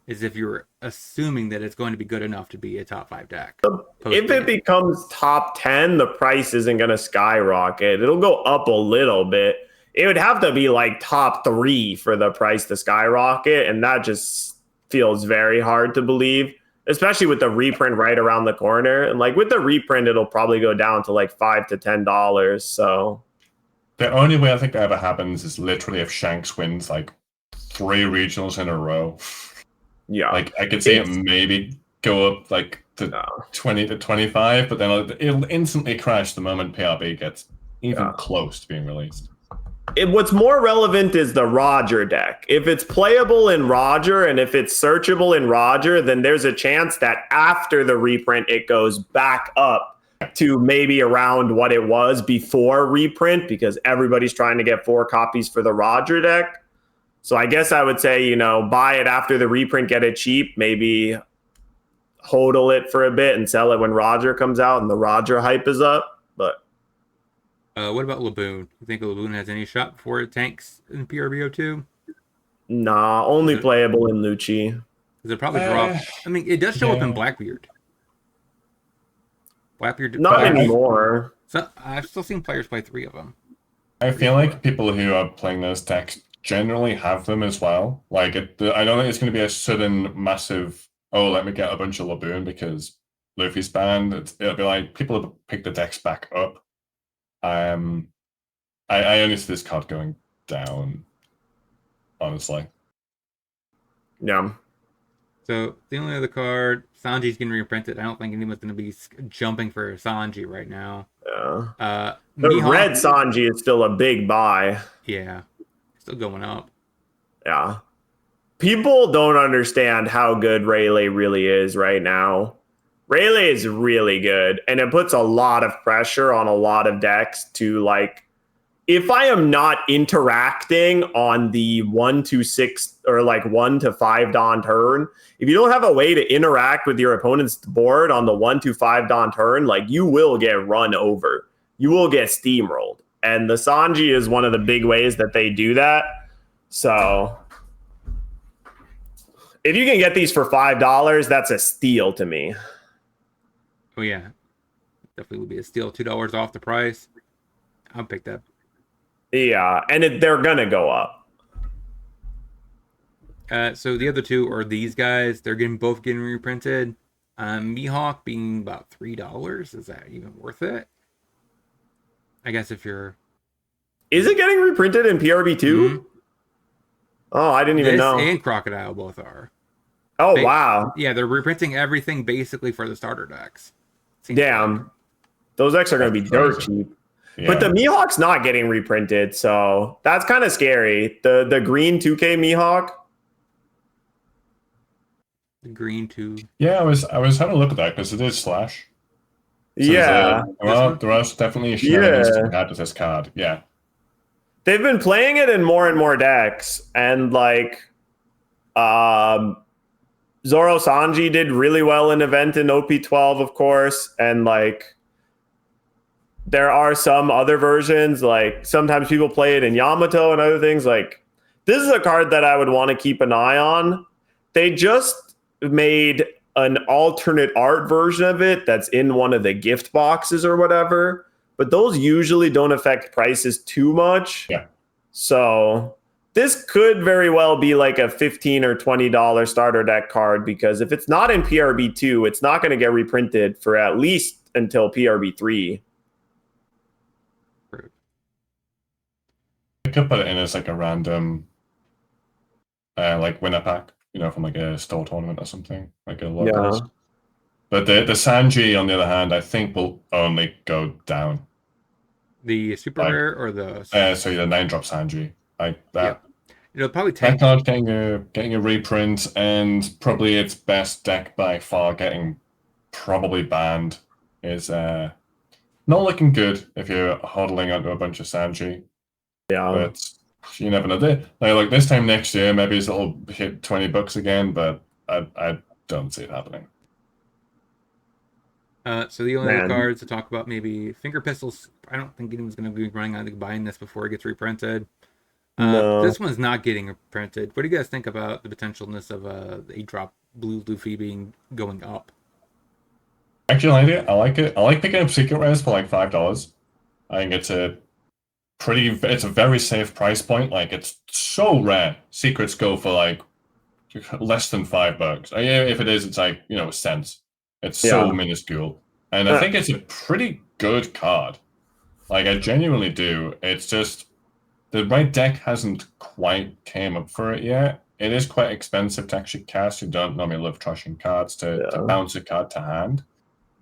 is if you're assuming that it's going to be good enough to be a top 5 deck. if it becomes top 10, the price isn't going to skyrocket. It'll go up a little bit. It would have to be like top 3 for the price to skyrocket, and that just feels very hard to believe, especially with the reprint right around the corner. And like with the reprint, it'll probably go down to like $5 to $10. So the only way I think that ever happens is literally if Shanks wins like 3 regionals in a row. yeah, Like I could see it maybe go up like to 20 to 25, but then it'll instantly crash the moment PRB gets even close to being released. What's more relevant is the Roger deck. If it's playable in Roger and if it's searchable in Roger, then there's a chance that after the reprint, it goes back up to maybe around what it was before reprint, because everybody's trying to get 4 copies for the Roger deck. So I guess I would say, buy it after the reprint, get it cheap, maybe hodl it for a bit and sell it when Roger comes out and the Roger hype is up. But what about Laboon? You think Laboon has any shot before it tanks in PRBO2? nah, only playable in Lucci. Because it probably drop. I mean, it does show up in Blackbeard. Blackbeard. Not anymore. So I've still seen players play 3 of them. I feel like people who are playing those decks generally have them as well. Like, I don't think it's going to be a sudden massive, let me get a bunch of Laboon because Luffy's banned. It'll be like people have picked the decks back up. I only see this card going down, honestly. Yeah. So the only other card, Sanji's getting reprinted. I don't think anyone's going to be jumping for Sanji right now. Yeah. The Mihawk, red Sanji is still a big buy. Yeah. Still going up. Yeah. People don't understand how good Rayleigh really is right now. Rayleigh is really good, and it puts a lot of pressure on a lot of decks to, like, if I am not interacting on the 1 to 6 or like 1 to 5 Dawn turn, if you don't have a way to interact with your opponent's board on the 1 to 5 Dawn turn, like, you will get run over. You will get steamrolled. And the Sanji is one of the big ways that they do that. So if you can get these for $5, that's a steal to me. Oh, yeah. Definitely would be a steal. $2 off the price. I'll pick that. Yeah, and they're going to go up. So the other 2 are these guys. They're both getting reprinted. Mihawk being about $3. Is that even worth it? I guess if you're... Is it getting reprinted in PRB2? Mm-hmm. Oh, I didn't even know. And Crocodile both are. Oh, wow. Yeah, they're reprinting everything basically for the starter decks. Damn. Like. Those decks are going to be dirt cheap. Yeah. But the Mihawk's not getting reprinted, so that's kind of scary. The green 2K Mihawk. The green two. Yeah, I was having a look at that because it is Slash. So Yeah. there are definitely shenanigans to Yeah. be had with this card. Yeah. They've been playing it in more and more decks, and like Zoro Sanji did really well in event in OP12, of course, and like there are some other versions, like sometimes people play it in Yamato and other things. Like this is a card that I would want to keep an eye on. They just made an alternate art version of it that's in one of the gift boxes or whatever, but those usually don't affect prices too much. Yeah. So this could very well be like a $15 or $20 starter deck card, because if it's not in PRB2, it's not going to get reprinted for at least until PRB3. I could put it in as like a random like winner pack, from like a store tournament or something, like a locals. Yeah. But the Sanji, on the other hand, I think will only go down. The super Like, rare or the so the 9-drop Sanji, like that. Yep. It'll probably That tank. card getting a reprint, and probably its best deck by far getting probably banned is not looking good if you're hodling onto a bunch of Sanji. Yeah. But you never know. Like this time next year, maybe it'll hit $20 again, but I don't see it happening. So the only other Man. cards to talk about, maybe Finger Pistols. I don't think anyone's going to be running out of buying this before it gets reprinted. No. This one's not getting reprinted. What do you guys think about the potentialness of the 8-drop blue Luffy going up? Actually, I like it. I like it. I like picking up secret rares for like $5. I think it's a very safe price point. Like, it's so rare. Secrets go for like less than $5. If it is, it's like, cents. It's so minuscule. And I think it's a pretty good card. Like, I genuinely do. It's just the right deck hasn't quite came up for it yet. It is quite expensive to actually cast. You don't normally love trashing cards to bounce a card to hand.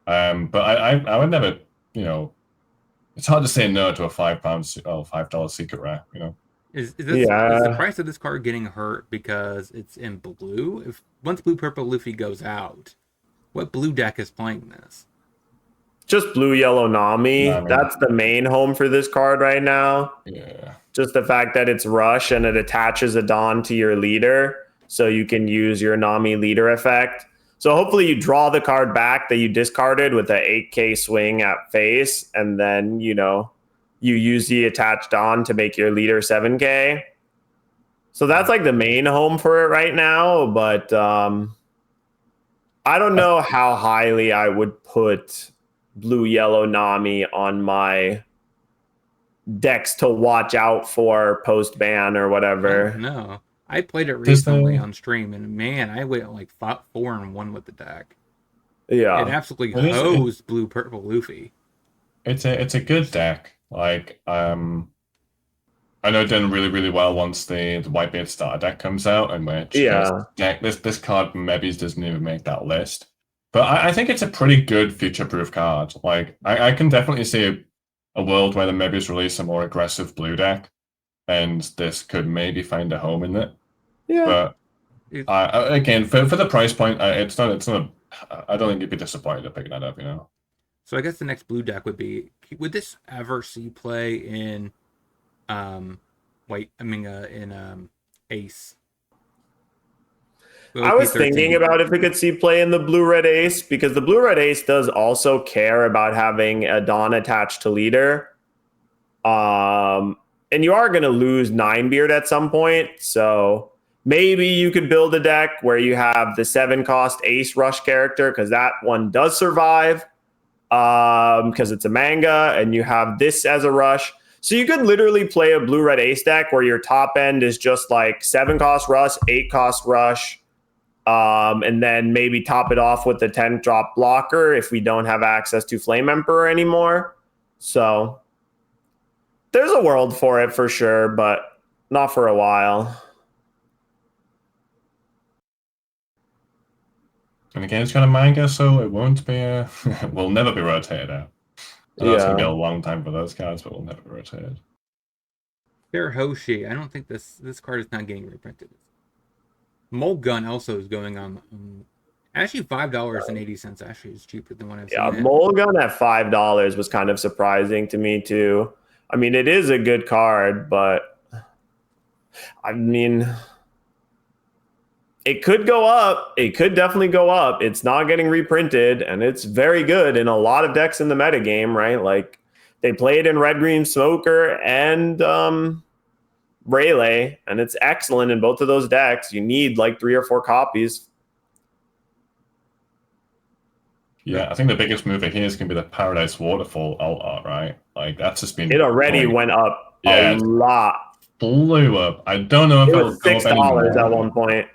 But I would never, it's hard to say no to a $5 secret rare, Is the price of this card getting hurt because it's in blue? If once blue purple Luffy goes out, what blue deck is playing this? Just blue yellow Nami. That's the main home for this card right now. Yeah. Just the fact that it's rush and it attaches a Dawn to your leader, so you can use your Nami leader effect. So hopefully you draw the card back that you discarded with an 8K swing at face, and then, you use the attached Dawn to make your leader 7K. So that's like the main home for it right now, but I don't know how highly I would put blue yellow Nami on my decks to watch out for post ban or whatever. No, I played it recently on stream, and man, I went like 4-1 with the deck. Yeah, it absolutely hosed blue purple Luffy. It's a good deck. Like, I know it done really, really well once the Whitebeard starter deck comes out, and which this card maybe doesn't even make that list. But I think it's a pretty good future-proof card. Like, I can definitely see a world where the Mebius release a more aggressive blue deck, and this could maybe find a home in it. Yeah. But again, for the price point, it's not. I don't think you'd be disappointed in picking that up. So I guess the next blue deck would this ever see play in Ace? I was thinking about if it could see play in the blue-red Ace, because the blue-red Ace does also care about having a Dawn attached to leader. And you are going to lose Ninebeard at some point, so maybe you could build a deck where you have the 7-cost Ace Rush character, because that one does survive, because it's a manga, and you have this as a rush. So you could literally play a blue-red Ace deck where your top end is just like 7-cost rush, 8-cost rush, and then maybe top it off with the 10-drop blocker if we don't have access to Flame Emperor anymore. So there's a world for it for sure, but not for a while. And again, it's got a manga, so it won't be will never be rotated out. It's going to be a long time for those cards, but will never be rotated. Fair Hoshi. I don't think this card is not getting reprinted. Mold Gun also is going on. Actually, $5.80 actually is cheaper than what I've Yeah, seen. Mulligan at $5 was kind of surprising to me too. I mean, it is a good card, but I mean, it could go up. It could definitely go up. It's not getting reprinted, and it's very good in a lot of decks in the metagame, right? Like they played in Red Green Smoker and Rayleigh, and it's excellent in both of those decks. You need like 3 or 4 copies. Yeah, I think the biggest mover here is going to be the Paradise Waterfall alt art, right? Like that's just been. It already went up a lot. Blew up. I don't know if It it'll was go up anymore. $6 at one point.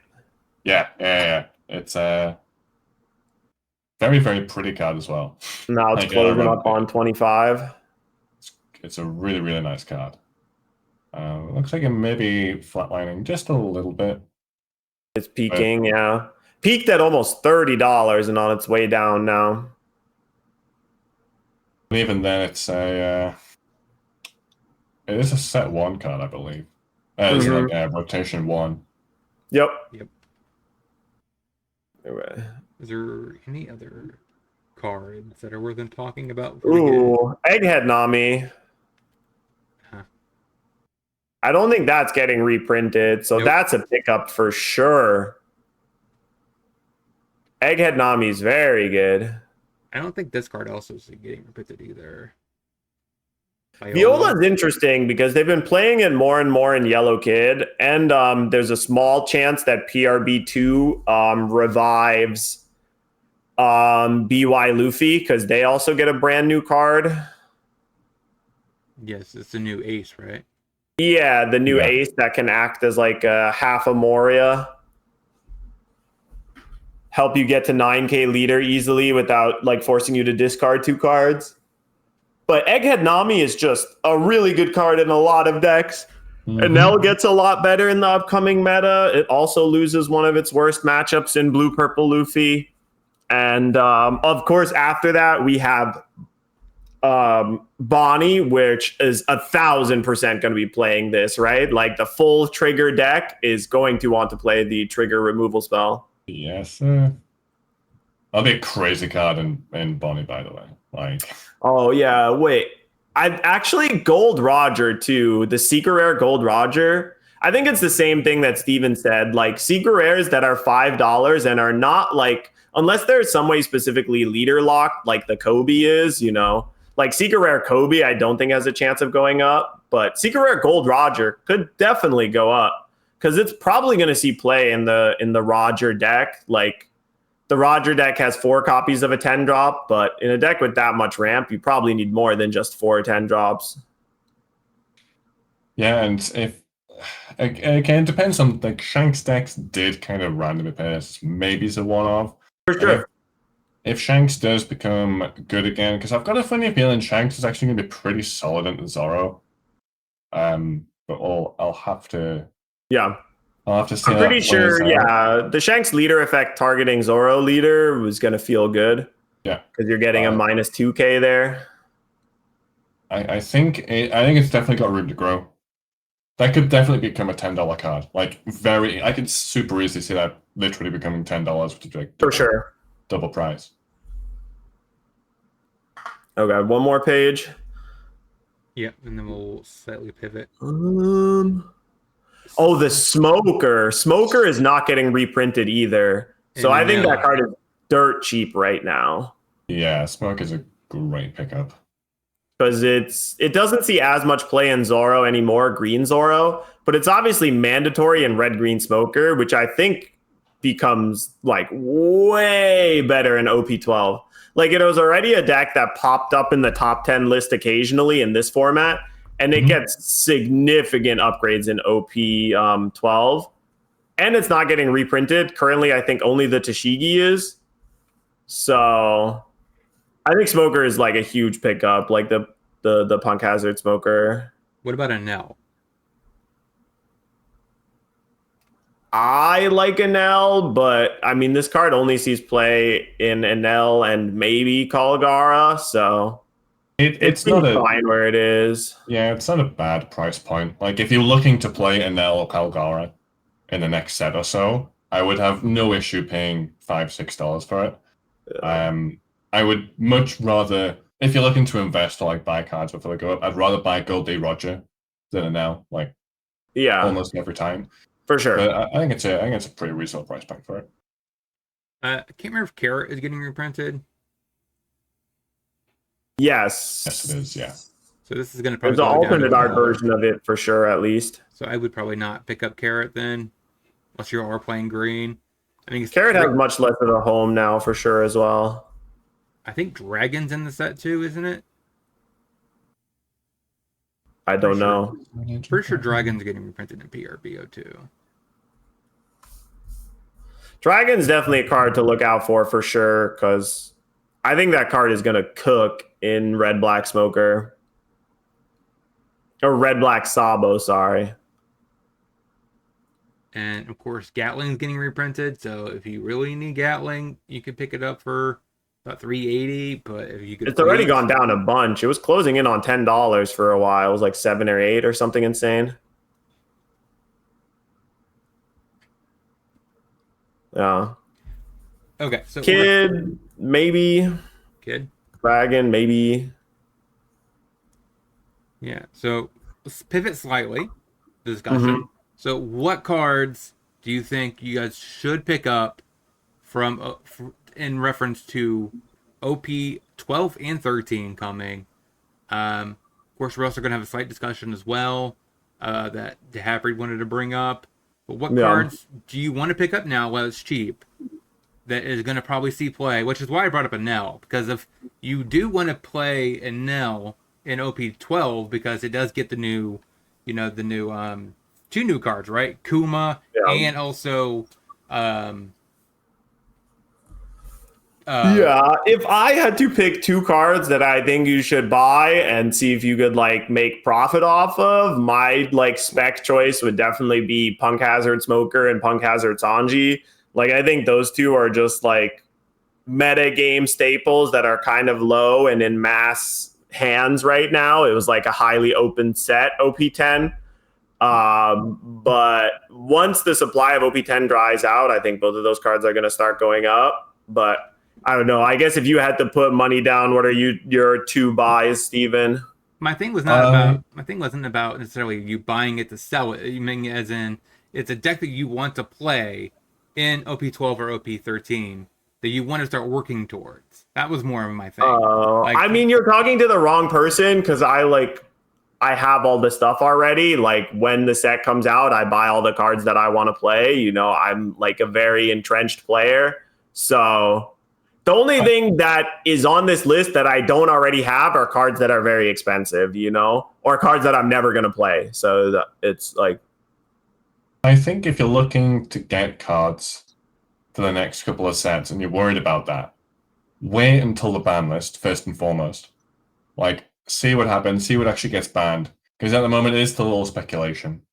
Yeah. It's a very, very pretty card as well. Now it's closing up on 25. It's a really, really nice card. Looks like it may be flatlining just a little bit. It's peaking, yeah. Peaked at almost $30 and on its way down now. And even then, it is a set 1 card, I believe. It's like rotation 1. Yep. Is there any other cards that are worth talking about? Ooh, Egghead Nami. I don't think that's getting reprinted, so that's a pickup for sure. Egghead Nami is very good. I don't think this card also is getting reprinted either. Viola is interesting because they've been playing it more and more in Yellow Kid, and there's a small chance that PRB2 revives BY Luffy because they also get a brand new card. Yes, it's a new ace, right? Yeah, the new ace that can act as like a half a Moria. Help you get to 9k leader easily without like forcing you to discard 2 cards. But Egghead Nami is just a really good card in a lot of decks. And now it gets a lot better in the upcoming meta. It also loses one of its worst matchups in Blue-Purple Luffy. And of course, after that, we have Bonnie, which is 1,000% going to be playing this, right? Like the full trigger deck is going to want to play the trigger removal spell. Yes, that'll be a crazy card in Bonnie, by the way. Like, oh yeah, wait. I actually Gold Roger too. The Secret Rare Gold Roger. I think it's the same thing that Steven said. Like Secret Rares that are $5 and are not like, unless there's some way specifically leader locked, like the Kobe is, you know. Like Secret Rare Kobe, I don't think has a chance of going up, but Secret Rare Gold Roger could definitely go up because it's probably going to see play in the Roger deck. Like the Roger deck has 4 copies of a 10 drop, but in a deck with that much ramp, you probably need more than just 4 10 drops. Yeah, and if again, it depends on like Shanks decks did kind of randomly pair. Maybe it's a one-off. For sure. If Shanks does become good again, because I've got a funny feeling Shanks is actually going to be pretty solid into Zoro. But I'll have to. Yeah. I'll have to see. I'm pretty sure, the Shanks leader effect targeting Zoro leader was going to feel good. Yeah. Because you're getting a minus 2k there. I think it's definitely got room to grow. That could definitely become a $10 card. Like I could super easily see that literally becoming $10, which is like for sure. Double price. Okay, one more page. Yep, and then we'll slightly pivot. Oh, the Smoker. Smoker is not getting reprinted either. So I think that card is dirt cheap right now. Yeah, Smoke is a great pickup. Because it doesn't see as much play in Zoro anymore, Green Zoro, but it's obviously mandatory in Red Green Smoker, which I think becomes like way better in OP12. Like it was already a deck that popped up in the top 10 list occasionally in this format, and it gets significant upgrades in OP12. And it's not getting reprinted. Currently, I think only the Tashigi is. So I think Smoker is like a huge pickup, like the Punk Hazard Smoker. What about Enel? I like Enel, but I mean, this card only sees play in Enel and maybe Kalgara, so it's not fine where it is. Yeah, it's not a bad price point. Like if you're looking to play Enel or Kalgara in the next set or so, I would have no issue paying $5-6 for it. I would much rather, if you're looking to invest or like buy cards before they go up, I'd rather buy Gold Day Roger than a Nell, like Yeah, almost every time. for sure. But I think it's a pretty reasonable price point for it. I can't remember if Carrot is getting reprinted. Yes. Yes, it is. Yeah. So this is going to probably There's an go down alternate to art $1. version of it for sure, at least. So I would probably not pick up Carrot then, unless you are playing green. I think Carrot has much less of a home now for sure as well. I think Dragon's in the set too, isn't it? I don't know. Pretty sure Dragon's getting reprinted in PRBO too. Dragon's definitely a card to look out for sure, because I think that card is going to cook in Red Black Smoker. Or Red Black Sabo, sorry. And of course, Gatling's getting reprinted. So if you really need Gatling, you could pick it up for about $380. But if you could, It's already gone down a bunch. It was closing in on $10 for a while. It was like 7 or 8 or something insane. Yeah. Okay, so Kid, maybe. Kid. Dragon, maybe. Yeah. So let's pivot slightly the discussion. So what cards do you think you guys should pick up from in reference to OP 12 and 13 coming? Of course, we're also going to have a slight discussion as well that DeHappery wanted to bring up. But what cards do you want to pick up now while it's cheap that is going to probably see play? Which is why I brought up a Nell, because if you do want to play a Nell in OP 12, because it does get the new, the new 2 new cards, right? Kuma and also if I had to pick 2 cards that I think you should buy and see if you could like make profit off of, my like spec choice would definitely be Punk Hazard Smoker and Punk Hazard Sanji. Like I think those 2 are just like meta game staples that are kind of low and in mass hands right now. It was like a highly open set OP10. But once the supply of OP10 dries out, I think both of those cards are going to start going up. But I don't know. I guess if you had to put money down, what are your 2 buys, Steven? My thing was not about. My thing wasn't about necessarily you buying it to sell it. You mean as in it's a deck that you want to play in OP12 or OP13 that you want to start working towards. That was more of my thing. I mean, you're talking to the wrong person, because I have all the stuff already. Like when the set comes out, I buy all the cards that I want to play. I'm like a very entrenched player. So the only thing that is on this list that I don't already have are cards that are very expensive, or cards that I'm never going to play. So it's like, I think if you're looking to get cards for the next couple of sets and you're worried about that, wait until the ban list, first and foremost. Like, see what happens, see what actually gets banned. Because at the moment, it is still all speculation.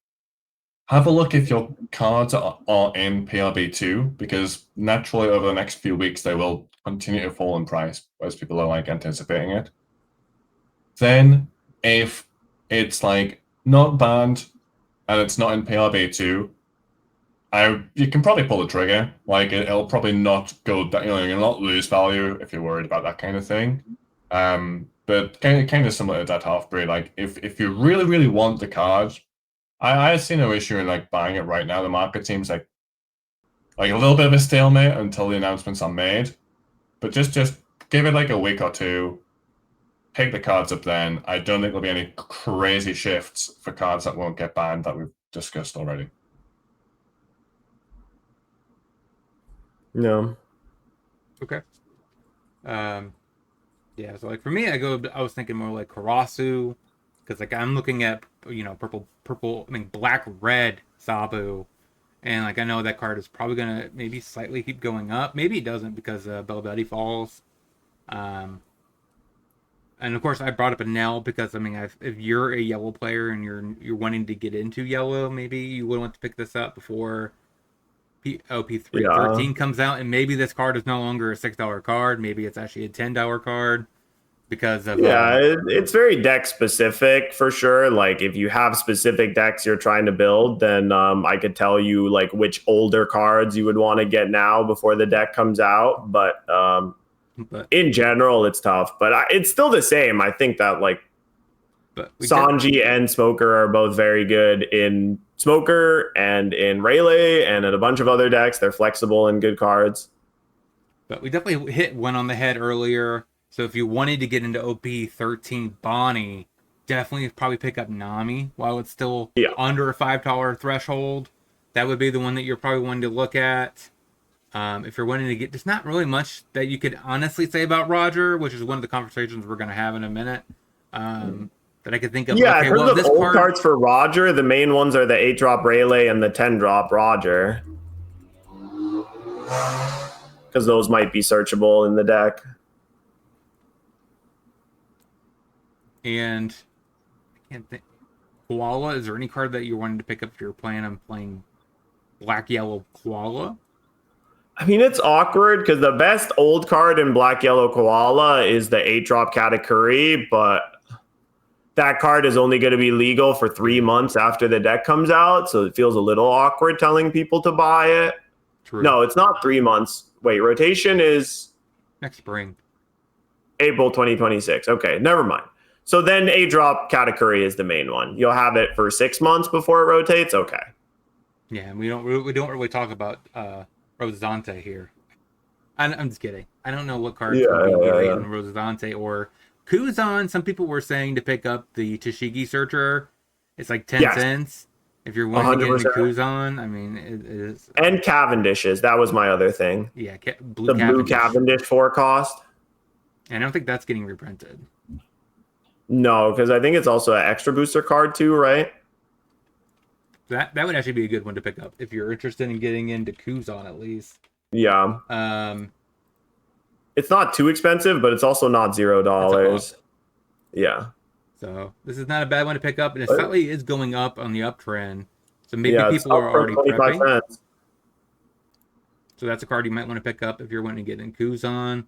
Have a look if your cards are in PRB2, because naturally over the next few weeks, they will continue to fall in price as people are like anticipating it. Then, if it's like not banned and it's not in PRB2, you can probably pull the trigger. Like it'll probably not go down. You'll not lose value if you're worried about that kind of thing. But kind of similar to that half-breed. Like if you really really want the card, I see no issue in like buying it right now. The market seems like a little bit of a stalemate until the announcements are made. But just give it like a week or 2. Pick the cards up then. I don't think there'll be any crazy shifts for cards that won't get banned that we've discussed already. No. Okay. Yeah, so like for me, I was thinking more like Karasu, because like I'm looking at black red Sabu, and like I know that card is probably gonna maybe slightly keep going up. Maybe it doesn't because Belvetti falls. And of course I brought up a Nell because I mean if you're a yellow player and you're wanting to get into yellow, maybe you would want to pick this up before OP13 comes out, and maybe this card is no longer a $6 card. Maybe it's actually a $10 card. because of it's very deck specific for sure. Like if you have specific decks you're trying to build, then I could tell you like which older cards you would want to get now before the deck comes out. But in general, it's tough. But it's still the same. I think that like Sanji and Smoker are both very good in Smoker and in Rayleigh and in a bunch of other decks. They're flexible and good cards. But we definitely hit one on the head earlier. So if you wanted to get into OP 13 Bonnie, definitely probably pick up Nami while it's still under a $5 threshold. That would be the one that you're probably wanting to look at. If you're wanting to get, there's not really much that you could honestly say about Roger, which is one of the conversations we're going to have in a minute. That I could think of. Yeah, okay, in terms of old cards for Roger, the main ones are the 8-drop Rayleigh and the 10-drop Roger. Because those might be searchable in the deck. And I can't think. Koala, is there any card that you're wanting to pick up if you're planning on playing Black Yellow Koala? I mean, it's awkward because the best old card in Black Yellow Koala is the 8-drop Katakuri, but that card is only going to be legal for 3 months after the deck comes out, so it feels a little awkward telling people to buy it. True. No, it's not 3 months. Wait, rotation is next spring. April 2026. Okay, never mind. So then 8-drop Katakuri is the main one. You'll have it for 6 months before it rotates? Okay. Yeah, and we don't really talk about Rosante here. I'm just kidding. I don't know what cards would be great in Rosante or Kuzan. Some people were saying to pick up the Tashigi Searcher. It's like 10 cents. If you're wanting to get into Kuzan, I mean, it is. And Cavendishes. That was my other thing. Yeah, blue Cavendish 4 cost. And I don't think that's getting reprinted. No, because I think it's also an extra booster card too, right? That would actually be a good one to pick up if you're interested in getting into Kuzan at least. Yeah. It's not too expensive, but it's also not $0. Yeah. So this is not a bad one to pick up, and it slightly is going up on the uptrend. So maybe people are already prepping. Cents. So that's a card you might want to pick up if you're wanting to get in Kuzan.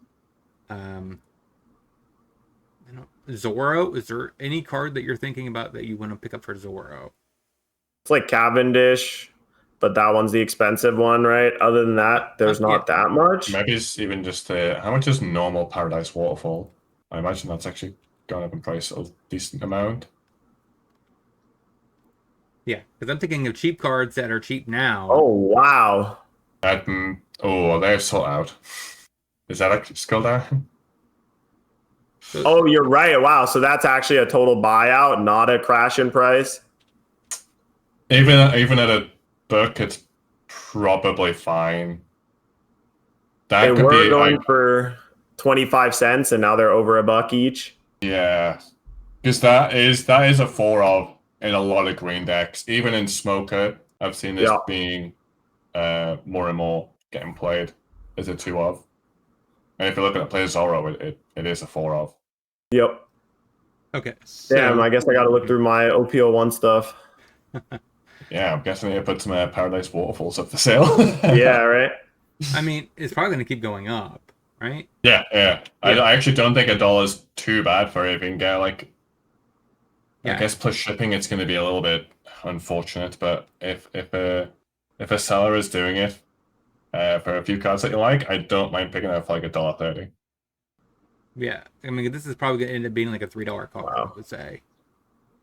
Zoro, is there any card that you're thinking about that you want to pick up for Zoro? It's like Cavendish, but that one's the expensive one, right? Other than that, there's not that much. Maybe it's even just how much is normal Paradise Waterfall? I imagine that's actually gone up in price a decent amount. Yeah, because I'm thinking of cheap cards that are cheap now. Oh, wow. They're sold out. Is that actually still there? Oh, you're right. Wow. So that's actually a total buyout, not a crash in price. Even at a book, it's probably fine. They were going for 25 cents, and now they're over $1 each. Yeah, because that is a 4 of in a lot of green decks. Even in Smoker, I've seen this being more and more getting played as a 2 of. And if you look at Player Zoro, it is a 4 of. Yep. Okay. So... Damn, I guess I got to look through my OPO1 stuff. Yeah, I'm guessing they put some Paradise Waterfalls up for sale. Yeah, right? I mean, it's probably going to keep going up, right? Yeah. I actually don't think $1 is too bad for it. If you can get, I guess plus shipping, it's going to be a little bit unfortunate. But if a seller is doing it for a few cards that you like, I don't mind picking it up for like $1.30. Yeah, I mean, this is probably going to end up being like a $3 card, I would say.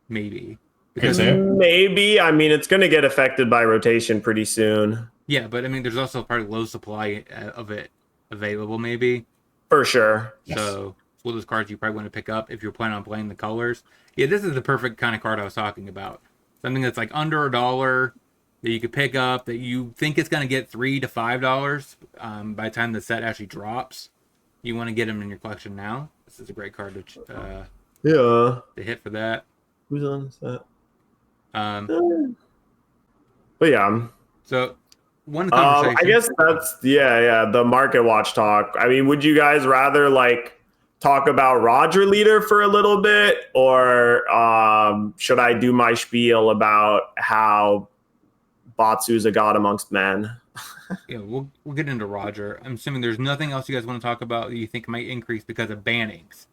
Maybe. Maybe. I mean, it's going to get affected by rotation pretty soon. Yeah, but I mean, there's also probably low supply of it available, maybe. For sure. So it's one of those cards you probably want to pick up if you're planning on playing the colors. Yeah, this is the perfect kind of card I was talking about. Something that's like under $1 that you could pick up that you think it's going to get $3 to $5 by the time the set actually drops. You want to get them in your collection now. This is a great card to hit for that. Who's on the set? But yeah. So one conversation. I guess that's the Market Watch talk. I mean, would you guys rather talk about Roger Leader for a little bit, or should I do my spiel about how Batsu's a god amongst men? Yeah, we'll get into Roger. I'm assuming there's nothing else you guys want to talk about that you think might increase because of bannings.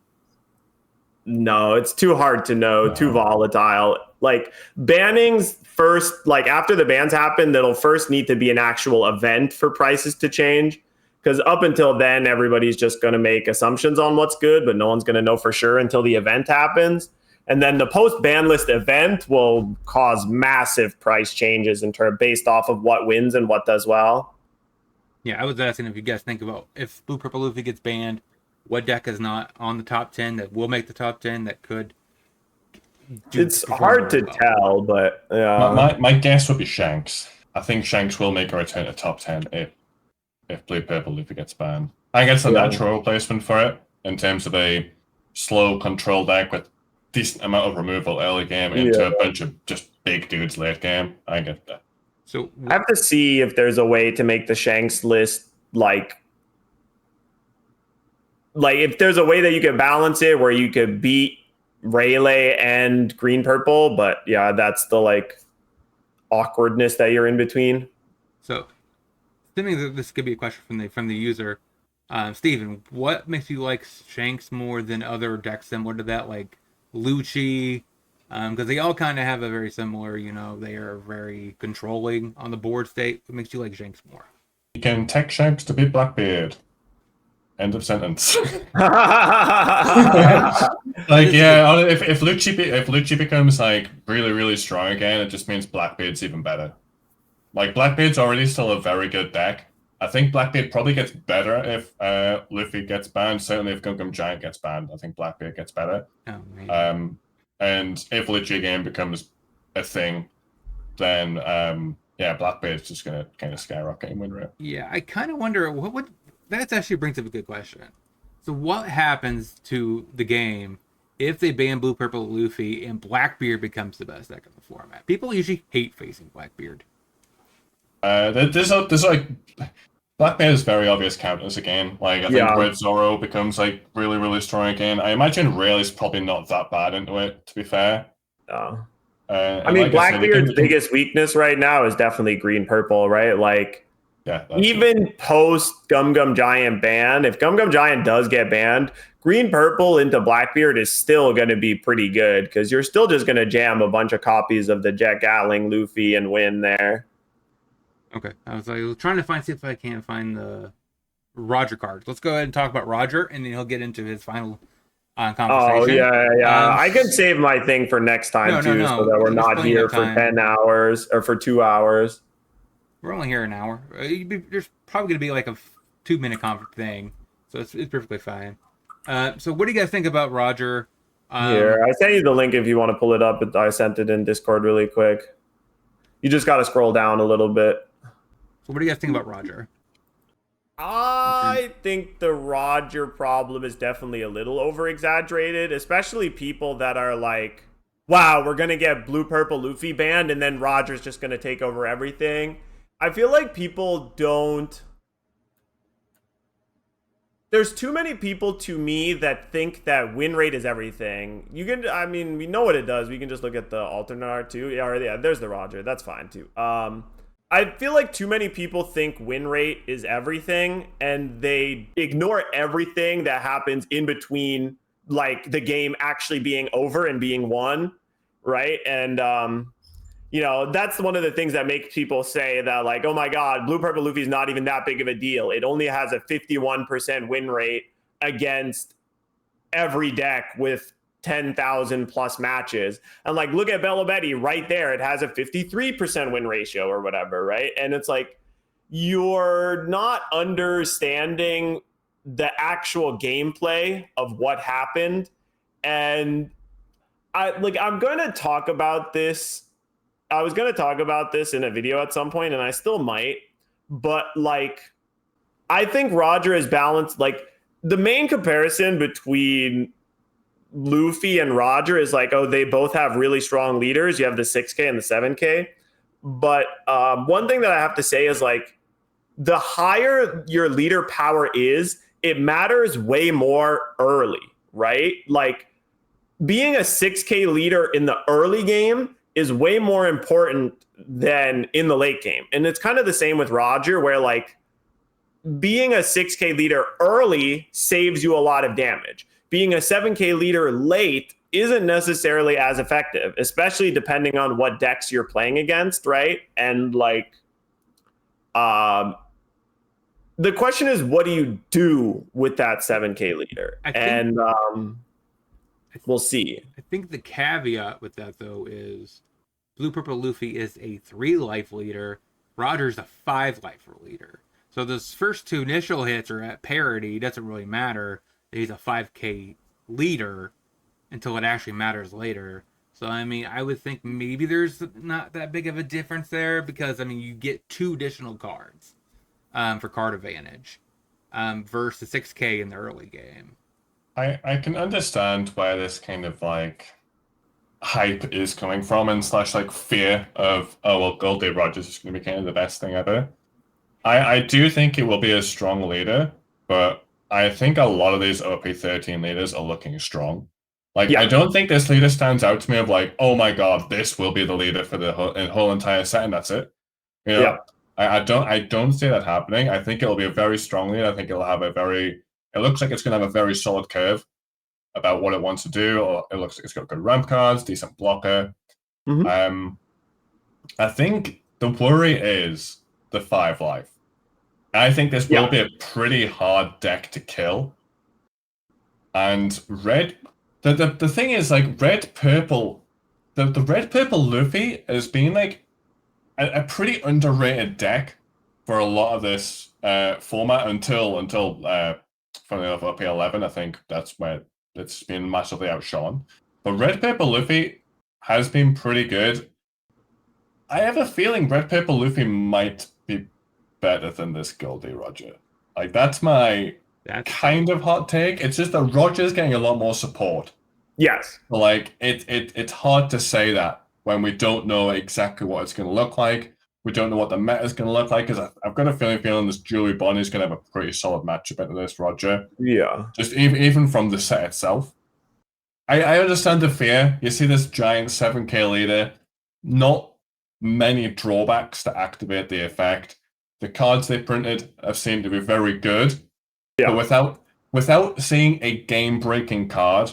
No, it's too hard to know, too volatile. Like bannings first, like after the bans happen, that'll first need to be an actual event for prices to change. Because up until then, everybody's just going to make assumptions on what's good, but no one's going to know for sure until the event happens. And then the post ban list event will cause massive price changes in terms based off of what wins and what does well. Yeah, I was asking if you guys think about if Blue Purple Luffy gets banned, what deck is not on the top 10 that will make the top 10 that could it's hard to tell, but my guess would be Shanks. I think Shanks will make a return to top 10 if Blue Purple Luffy gets banned. I think it's a natural replacement for it in terms of a slow control deck with decent amount of removal early game into a bunch of just big dudes late game. I get that. So I have to see if there's a way to make the Shanks list like if there's a way that you can balance it where you could beat Rayleigh and green purple, but yeah, that's the like awkwardness that you're in between. So assuming that this could be a question from the user, Steven, what makes you like Shanks more than other decks similar to that, like Lucci? Because they all kind of have a very similar, they are very controlling on the board state. What makes you like Shanks more? You can tech Shanks to beat Blackbeard. End of sentence. If Lucci becomes like really, really strong again, it just means Blackbeard's even better. Like Blackbeard's already still a very good deck. I think Blackbeard probably gets better if Luffy gets banned. Certainly if Gum Gum Giant gets banned, I think Blackbeard gets better. Oh, man. And if Lucci again becomes a thing, then Blackbeard's just gonna kind of skyrocket in win rate. Yeah, I kind of wonder what would. That actually brings up a good question. So what happens to the game if they ban Blue Purple Luffy and Blackbeard becomes the best deck in the format? People usually hate facing Blackbeard. There's like Blackbeard is very obvious counters again. Like I think Red Zoro becomes like really, really strong again. I imagine Rayleigh's probably not that bad into it, to be fair. I mean, Blackbeard's biggest weakness right now is definitely green purple, right? Like even post Gum Gum Giant ban, if Gum Gum Giant does get banned, green purple into Blackbeard is still going to be pretty good because you're still just going to jam a bunch of copies of the Jet Gatling Luffy and win there. Okay, I was trying to see if I can find the Roger cards. Let's go ahead and talk about Roger, and then he'll get into his final conversation. Oh yeah. I can save my thing for next time so that we're not here for 10 hours or for 2 hours. We're only here an hour. There's probably going to be like a 2-minute thing, so it's perfectly fine. So what do you guys think about Roger? Here, I sent you the link if you want to pull it up. I sent it in Discord really quick. You just got to scroll down a little bit. So what do you guys think about Roger? I think the Roger problem is definitely a little over-exaggerated, especially people that are like, wow, we're going to get Blue Purple Luffy banned, and then Roger's just going to take over everything. I feel like people don't... There's too many people to me that think that win rate is everything. We know what it does. We can just look at the alternate art too. Yeah, there's the Roger. That's fine too. I feel like too many people think win rate is everything, and they ignore everything that happens in between, like the game actually being over and being won, right? And that's one of the things that makes people say that, like, oh my God, Blue Purple Luffy is not even that big of a deal. It only has a 51% win rate against every deck with 10,000 plus matches. And like, look at Bello Betty right there. It has a 53% win ratio or whatever, right? And it's like, you're not understanding the actual gameplay of what happened. And I'm going to talk about this. I was going to talk about this in a video at some point, and I still might, but like, I think Roger is balanced. Like, the main comparison between Luffy and Roger is like, oh, they both have really strong leaders. You have the 6K and the 7K. But one thing that I have to say is, like, the higher your leader power is, it matters way more early, right? Like, being a 6K leader in the early game is way more important than in the late game. And it's kind of the same with Roger, where like being a 6K leader early saves you a lot of damage. being a 7K leader late isn't necessarily as effective, especially depending on what decks you're playing against, right? And like, the question is, what do you do with that 7K leader? We'll see. I think the caveat with that, though, is Blue Purple Luffy is a 3-life leader. Roger's a 5-life leader. So those first 2 initial hits are at parity. It doesn't really matter that he's a 5K leader until it actually matters later. So, I mean, I would think maybe there's not that big of a difference there because, I mean, you get 2 additional cards for card advantage versus 6K in the early game. I can understand where this kind of like hype is coming from and slash like fear of, oh, well, Goldie Rogers is going to be kind of the best thing ever. I do think it will be a strong leader, but I think a lot of these OP13 leaders are looking strong. Like, I don't think this leader stands out to me of like, oh my god, this will be the leader for the whole entire set, and that's it. You know, I don't see that happening. I think it'll be a very strong leader. I think it'll have it looks like it's going to have a very solid curve about what it wants to do, or it looks like it's got good ramp cards, decent blocker. I think the worry is the 5-life. I think this will be a pretty hard deck to kill. And red, the thing is, like, red-purple, the red-purple Luffy has been, like, a pretty underrated deck for a lot of this format until funnily enough, OP11, I think that's where it's been massively outshone. But red-purple Luffy has been pretty good. I have a feeling red-purple Luffy might be better than this Goldie Roger. Like, that's kind of hot take. It's just that Roger's getting a lot more support. Yes. Like, it's hard to say that when we don't know exactly what it's going to look like. We don't know what the meta is going to look like, because I've got a feeling this Julie Bond is going to have a pretty solid matchup into this Roger. Yeah. Just even from the set itself. I understand the fear. You see this giant 7K leader, not many drawbacks to activate the effect. The cards they printed have seemed to be very good. Yeah. But without seeing a game-breaking card,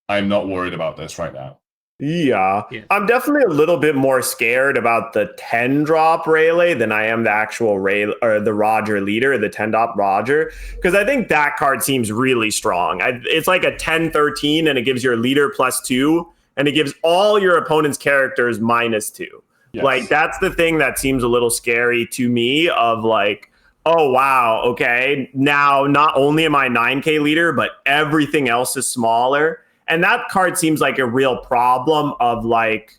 I'm not worried about this right now. Yeah. I'm definitely a little bit more scared about the 10-drop Rayleigh than I am the actual the Roger leader, the 10-drop Roger, because I think that card seems really strong. It's like a 10-13, and it gives your leader +2, and it gives all your opponent's characters -2. Yes. Like, that's the thing that seems a little scary to me of like, oh, wow, okay, now not only am I 9K leader, but everything else is smaller. And that card seems like a real problem of like,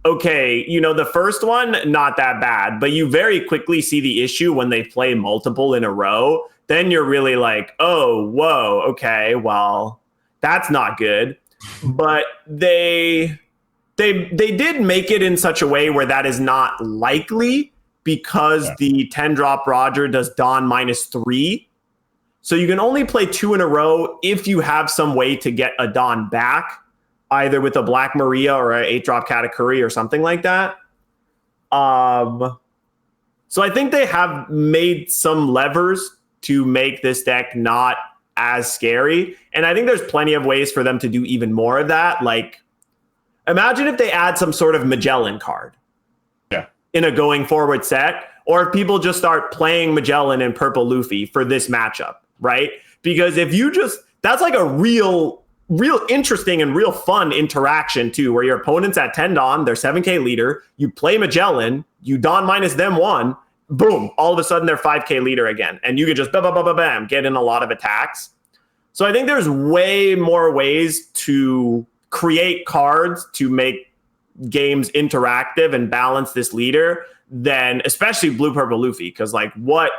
okay, you know, the first one, not that bad, but you very quickly see the issue when they play multiple in a row. Then you're really like, oh, whoa, okay, well, that's not good. But they did make it in such a way where that is not likely, because the 10-drop Roger does Dawn -3. So you can only play 2 in a row if you have some way to get a Dawn back, either with a Black Maria or an 8-drop Katakuri or something like that. So I think they have made some levers to make this deck not as scary. And I think there's plenty of ways for them to do even more of that. Like, imagine if they add some sort of Magellan card in a going forward set, or if people just start playing Magellan and Purple Luffy for this matchup, right? Because if you that's like a real interesting and real fun interaction too, where your opponent's at 10 Dawn, they're 7K leader, you play Magellan, you Dawn minus them 1, boom, all of a sudden they're 5K leader again. And you can just bam, get in a lot of attacks. So I think there's way more ways to create cards to make games interactive and balance this leader than especially Blue Purple Luffy, because like, what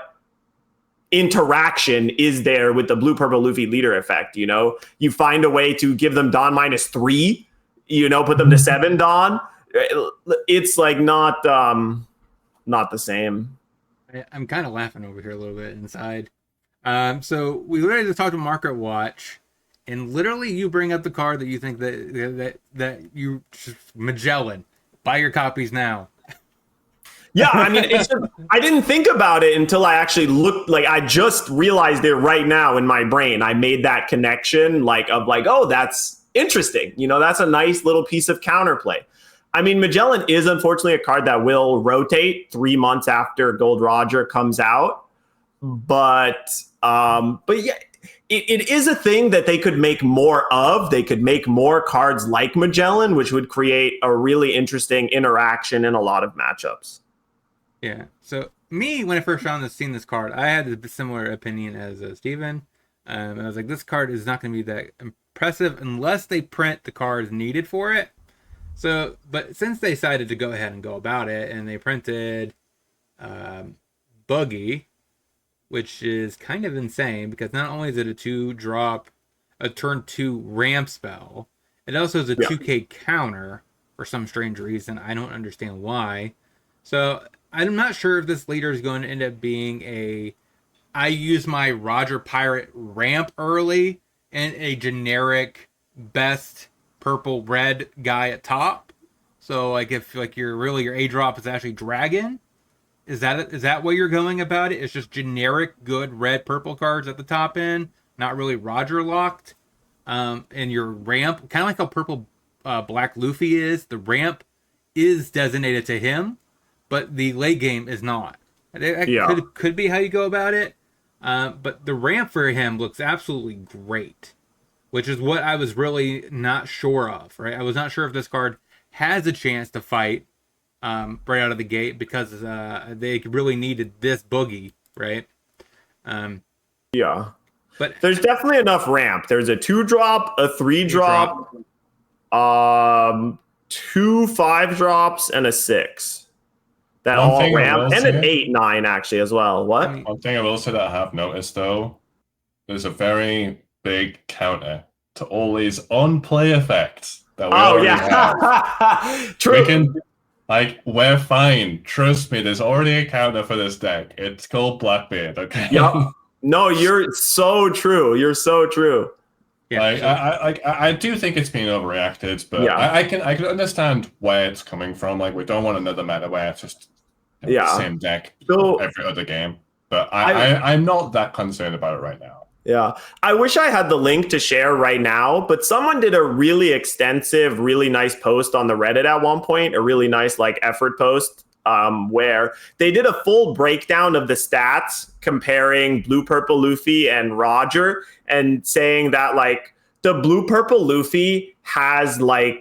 interaction is there with the Blue Purple Luffy leader effect? You know, you find a way to give them Dawn -3, you know, put them to 7 Dawn. It's like not the same. I'm kind of laughing over here a little bit inside. So we literally just talked to Market Watch, and literally you bring up the card that you think that you Magellan. Buy your copies now. Yeah, I mean, it's just, I didn't think about it until I actually looked. Like, I just realized it right now in my brain. I made that connection, oh, that's interesting. That's a nice little piece of counterplay. I mean, Magellan is unfortunately a card that will rotate 3 months after Gold Roger comes out, but yeah. It is a thing that they could make more of. They could make more cards like Magellan, which would create a really interesting interaction in a lot of matchups. Yeah. So me, when I first seen this card, I had a similar opinion as Steven. And I was like, this card is not going to be that impressive unless they print the cards needed for it. So, but since they decided to go ahead and go about it, and they printed Buggy, which is kind of insane because not only is it a 2-drop, a turn 2 ramp spell, it also is a 2k counter for some strange reason. I don't understand why. So I'm not sure if this leader is going to end up being I use my Roger Pirate ramp early and a generic best purple red guy at top. So like if like your A drop is actually Dragon. Is that what you're going about it? It's just generic good red purple cards at the top end, not really Roger locked. And your ramp, kind of like how purple black Luffy is, the ramp is designated to him, but the late game is not. It could be how you go about it. But the ramp for him looks absolutely great, which is what I was really not sure of, right? I was not sure if this card has a chance to fight right out of the gate because they really needed this boogie, right? Yeah. But there's definitely enough ramp. There's a 2-drop, a 3-drop, 2 5-drops, and a 6. That all ramp, and an 8-9 actually as well. What? One thing I will say that I have noticed though, there's a very big counter to all these on-play effects that we already have. True. We're fine. Trust me, there's already a counter for this deck. It's called Blackbeard, okay? Yep. No, you're so true. You're so true. Yeah, I do think it's being overreacted, but I can understand where it's coming from. Like, we don't want another meta where it's just the same deck every other game. But I'm not that concerned about it right now. Yeah. I wish I had the link to share right now, but someone did a really extensive, really nice post on the Reddit at one point, a really nice effort post where they did a full breakdown of the stats comparing Blue Purple Luffy and Roger and saying that the Blue Purple Luffy has a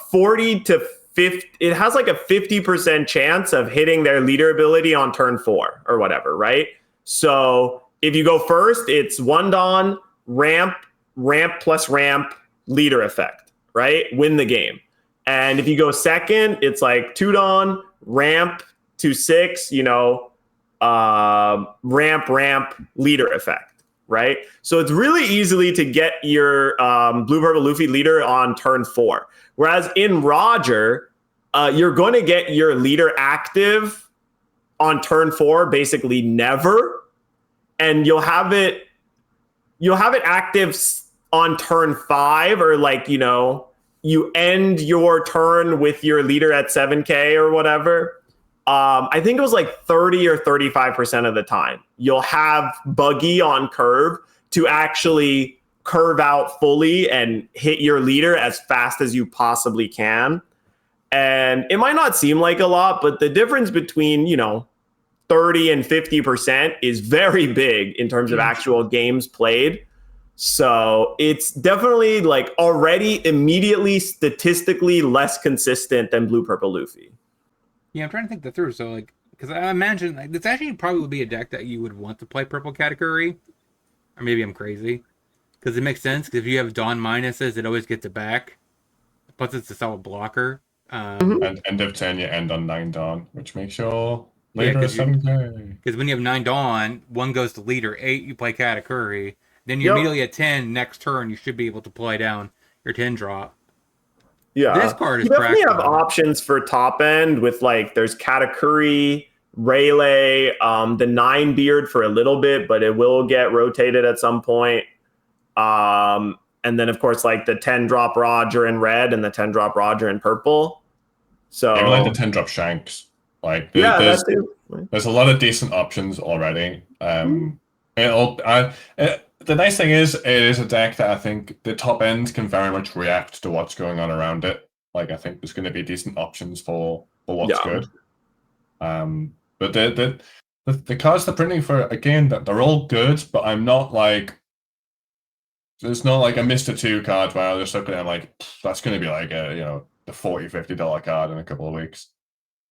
40 to 50, it has a 50% chance of hitting their leader ability on turn 4 or whatever, right? So if you go first, it's 1 Dawn, ramp plus ramp, leader effect, right? Win the game. And if you go second, it's 2 Dawn, ramp to 6, ramp, leader effect, right? So it's really easily to get your Blue Purple Luffy leader on turn 4. Whereas in Roger, you're going to get your leader active on turn 4, basically never. And you'll have it active on turn 5, or you end your turn with your leader at 7k or whatever. I think it was 30 or 35% of the time you'll have Buggy on curve to actually curve out fully and hit your leader as fast as you possibly can. And it might not seem like a lot, but the difference between 30 and 50% is very big in terms of actual games played. So it's definitely already immediately statistically less consistent than Blue Purple Luffy. Yeah, I'm trying to think that through. So because I imagine this actually probably would be a deck that you would want to play Purple Katakuri. Or maybe I'm crazy. Because it makes sense, because if you have Dawn minuses, it always gets it back. Plus it's a solid blocker. And end of turn, you end on 9 Dawn, which makes your leader someday. Because when you have 9 Dawn, 1 goes to leader, 8 you play Katakuri. Then you're immediately at 10, next turn you should be able to play down your 10 drop. Yeah. This card is you definitely have options for top end with there's Katakuri, Rayleigh, the 9 Beard for a little bit, but it will get rotated at some point. And then of course the 10 drop Roger in red and the 10 drop Roger in purple. So maybe the 10 drop Shanks. Like Yeah, there's that too. there's a lot of decent options already. The nice thing is it is a deck that I think the top end can very much react to what's going on around it. Like I think there's going to be decent options for what's Yeah. good. But the cards they're printing for, again, that they're all good, but I'm not like there's not like a Mr. 2 card where I just look at it and I'm like, that's going to be like the $40-$50 card in a couple of weeks.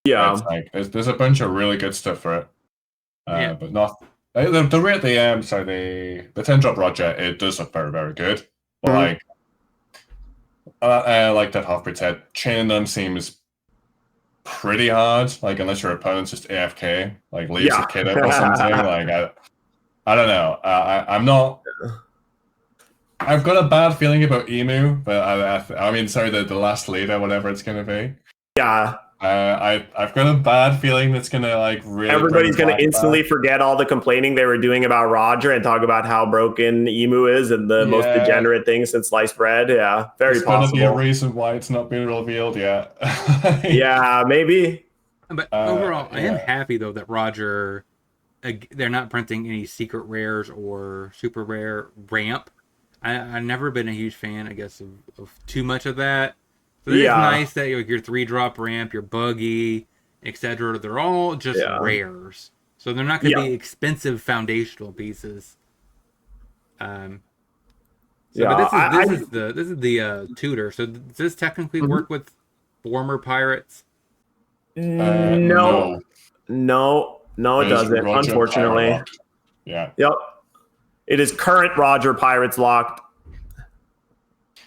Yeah. It's like there's a bunch of really good stuff for it. Yeah. But not the rate the 10-drop Roger, it does look very, very good. But like that Half-Breed said, chaining them seems pretty hard. Like unless your opponent's just AFK, like leaves a kid up or something. Like I don't know. I'm not. I've got a bad feeling about Emu, but I mean, sorry, the last leader, whatever it's gonna be. Yeah. I've got a bad feeling that's gonna like really. Everybody's gonna instantly forget all the complaining they were doing about Roger and talk about how broken Emu is and the most degenerate thing since sliced bread. Yeah, very possible. There's gonna be a reason why it's not been revealed yet. Yeah, maybe. But overall, I am happy though that Roger, they're not printing any secret rares or super rare ramp. I've never been a huge fan, I guess, of too much of that. So it's nice that your 3-drop ramp, your buggy, etc. They're all just rares, so they're not going to be expensive foundational pieces. But this is the tutor. So does this technically work with former pirates? No, it doesn't. Roger Unfortunately, yeah. Yep. It is current Roger Pirates locked.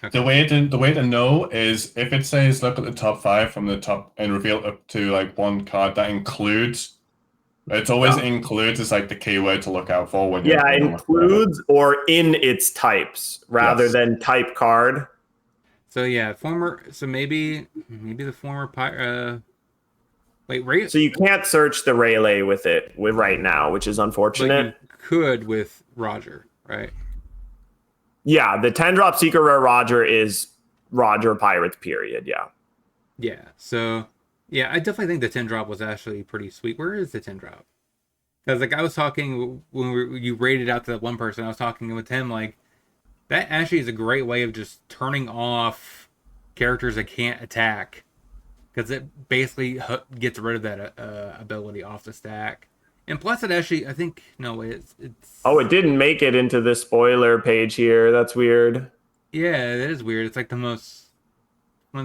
Okay. The way to know is if it says look at the top 5 from the top and reveal up to like one card that includes. It's always includes is like the keyword to look out for when includes or in its types rather than type card. So maybe the former pirate. So you can't search the Rayleigh with right now, which is unfortunate. But you could with Roger, right? Yeah, the 10-drop secret rare Roger is Roger Pirates, period. Yeah. Yeah. So I definitely think the 10-drop was actually pretty sweet. Where is the 10-drop? Because like I was talking when you rated out to that one person, I was talking with him like that actually is a great way of just turning off characters that can't attack. Because it basically gets rid of that ability off the stack. And plus it actually, I think, no, it's... Oh, it didn't make it into the spoiler page here. That's weird. Yeah, it is weird. It's like one of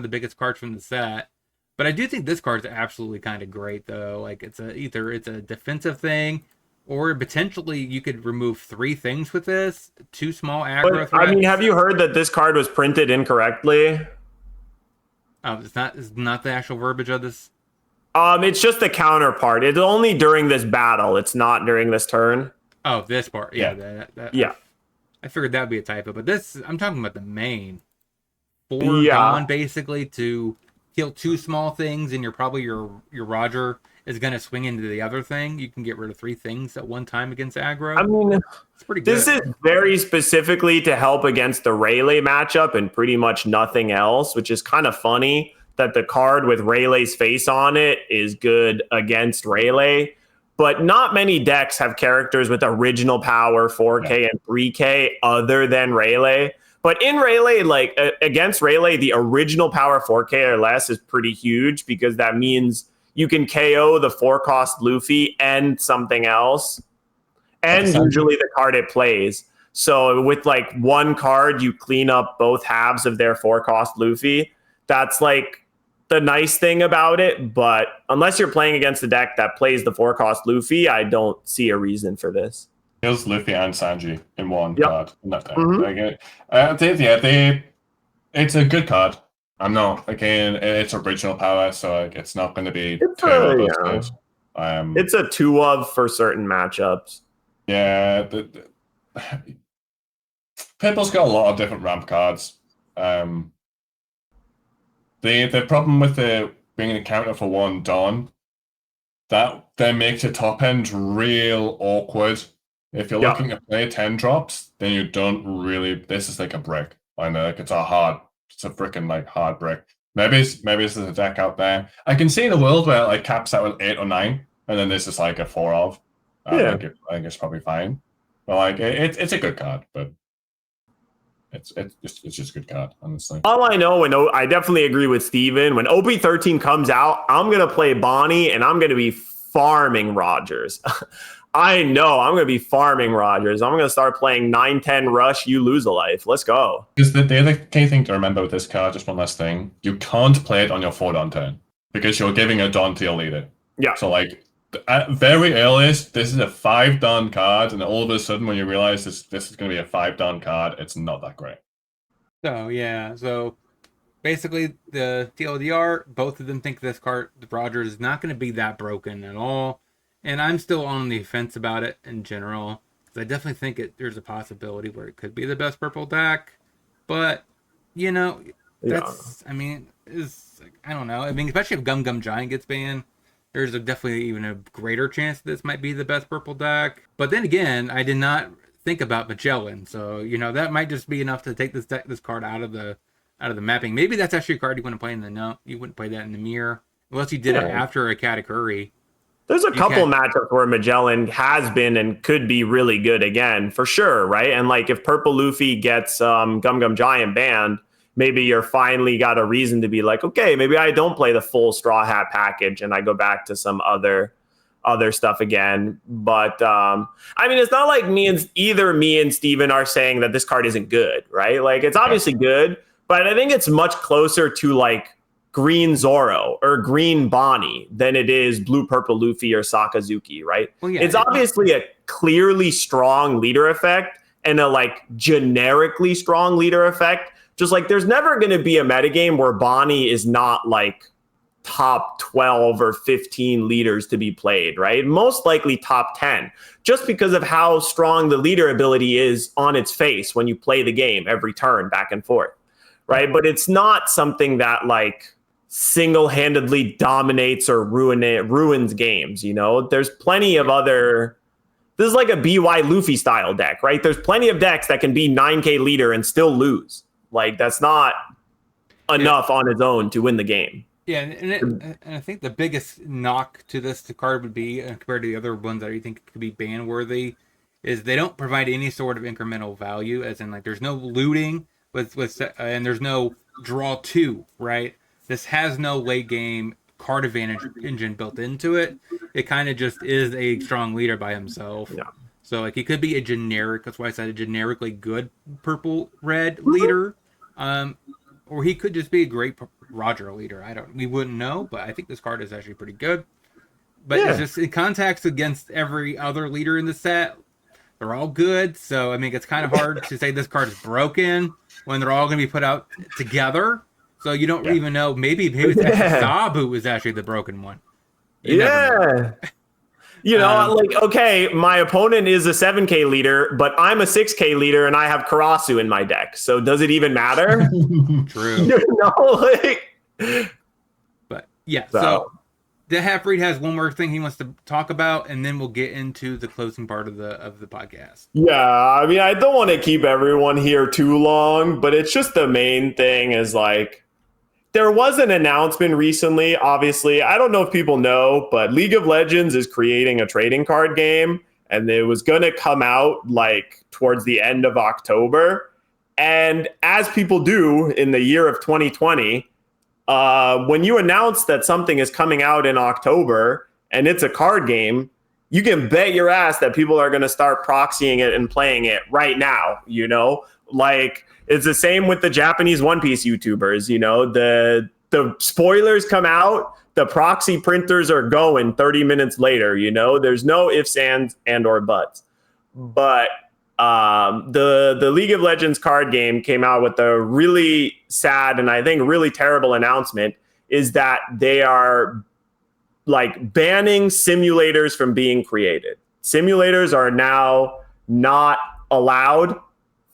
the biggest cards from the set. But I do think this card's absolutely kind of great, though. Like, either it's a defensive thing, or potentially you could remove 3 things with this. 2 small aggro threats. I mean, have you heard that this card was printed incorrectly? Oh, it's not the actual verbiage of this? It's just the counterpart. It's only during this battle. It's not during this turn. Oh, this part. Yeah. I figured that would be a typo, but I'm talking about the main. 4 gone, basically, to kill 2 small things, and your Roger is going to swing into the other thing. You can get rid of 3 things at one time against aggro. I mean, it's pretty good. This is very specifically to help against the Rayleigh matchup and pretty much nothing else, which is kind of funny that the card with Rayleigh's face on it is good against Rayleigh. But not many decks have characters with original power 4K and 3K other than Rayleigh. But in Rayleigh, like against Rayleigh, the original power 4K or less is pretty huge because that means you can KO the 4-cost Luffy and something else. And usually the card it plays. So with like one card, you clean up both halves of their 4-cost Luffy. That's like the nice thing about it. But unless you're playing against a deck that plays the 4-cost Luffy, I don't see a reason for this. Kills Luffy and Sanji in one card. In that deck. Mm-hmm. It's a good card. I'm not, again, it's original power, so like, it's not going to be it's a 2 of for certain matchups. Yeah, Pimple's got a lot of different ramp cards. The problem with bringing a counter for 1 Dawn, that then makes your top end real awkward. If you're looking to play 10 drops, then you don't really. This is like a brick. I know, like it's a freaking like hard brick. Maybe there's a deck out there. I can see in a world where it like caps out at 8 or 9, and then this is like a 4 of. I think it's probably fine. But like it's a good card, but it's just a good card, honestly. All I know, and I definitely agree with Steven, when OP13 comes out, I'm gonna play Bonnie and I'm gonna be farming Rogers. I know I'm gonna be farming Rogers. I'm gonna start playing 9-10 rush, you lose a life. Let's go. Because the other key thing to remember with this card, just one last thing, you can't play it on your 4-Dawn turn because you're giving a Dawn to your leader. Yeah. So like at very earliest, this is a 5-Dawn card, and all of a sudden when you realize this is going to be a 5-Dawn card, it's not that great. So yeah, so basically the TLDR, both of them think this card, the Rogers, is not going to be that broken at all, and I'm still on the fence about it in general. I definitely think there's a possibility where it could be the best purple deck, but that's I mean, I don't know. I mean, especially if Gum Gum Giant gets banned, there's definitely even a greater chance this might be the best purple deck. But then again, I did not think about Magellan, so that might just be enough to take this card out of the mapping. Maybe that's actually a card you wouldn't play you wouldn't play that in the mirror unless you did it after a Katakuri. There's a couple matchups where Magellan has been and could be really good again, for sure, right? And like if Purple Luffy gets Gum Gum Giant banned, maybe you're finally got a reason to be like, okay, maybe I don't play the full Straw Hat package and I go back to some other stuff again. But I mean, it's not like either me and Steven are saying that this card isn't good, right? Like it's obviously good, but I think it's much closer to like Green Zoro or Green Bonnie than it is Blue Purple Luffy or Sakazuki, right? Well, yeah, it's obviously a clearly strong leader effect and a like generically strong leader effect. Just like there's never going to be a metagame where Bonnie is not like top 12 or 15 leaders to be played, right? Most likely top 10, just because of how strong the leader ability is on its face when you play the game every turn back and forth, right? But it's not something that like single-handedly dominates or ruins games. There's plenty of other. This is like a BY Luffy style deck, right? There's plenty of decks that can be 9K leader and still lose. Like that's not enough on its own to win the game. Yeah, and I think the biggest knock to this card would be, compared to the other ones that you think could be ban worthy, is they don't provide any sort of incremental value. As in, like, there's no looting and there's no draw 2, right? This has no late game card advantage engine built into it. It kind of just is a strong leader by himself. Yeah. So like he could be a generic. That's why I said a generically good purple red leader, or he could just be a great Roger leader. We wouldn't know, but I think this card is actually pretty good. But it's just in context against every other leader in the set, they're all good. So I mean, it's kind of hard to say this card is broken when they're all going to be put out together. So you don't even know. Maybe it's actually Sabu is actually the broken one. You like, okay, my opponent is a 7K leader, but I'm a 6K leader and I have Karasu in my deck. So does it even matter? True. But yeah, so the Half-Breed has one more thing he wants to talk about, and then we'll get into the closing part of the podcast. Yeah, I mean, I don't want to keep everyone here too long, but it's just the main thing is like, there was an announcement recently, obviously. I don't know if people know, but League of Legends is creating a trading card game, and it was going to come out like towards the end of October. And as people do in the year of 2020, when you announce that something is coming out in October and it's a card game, you can bet your ass that people are going to start proxying it and playing it right now, Like, it's the same with the Japanese One Piece YouTubers. The spoilers come out, the proxy printers are going 30 minutes later. There's no ifs, ands, and or buts. But the League of Legends card game came out with a really sad and I think really terrible announcement, is that they are like banning simulators from being created. Simulators are now not allowed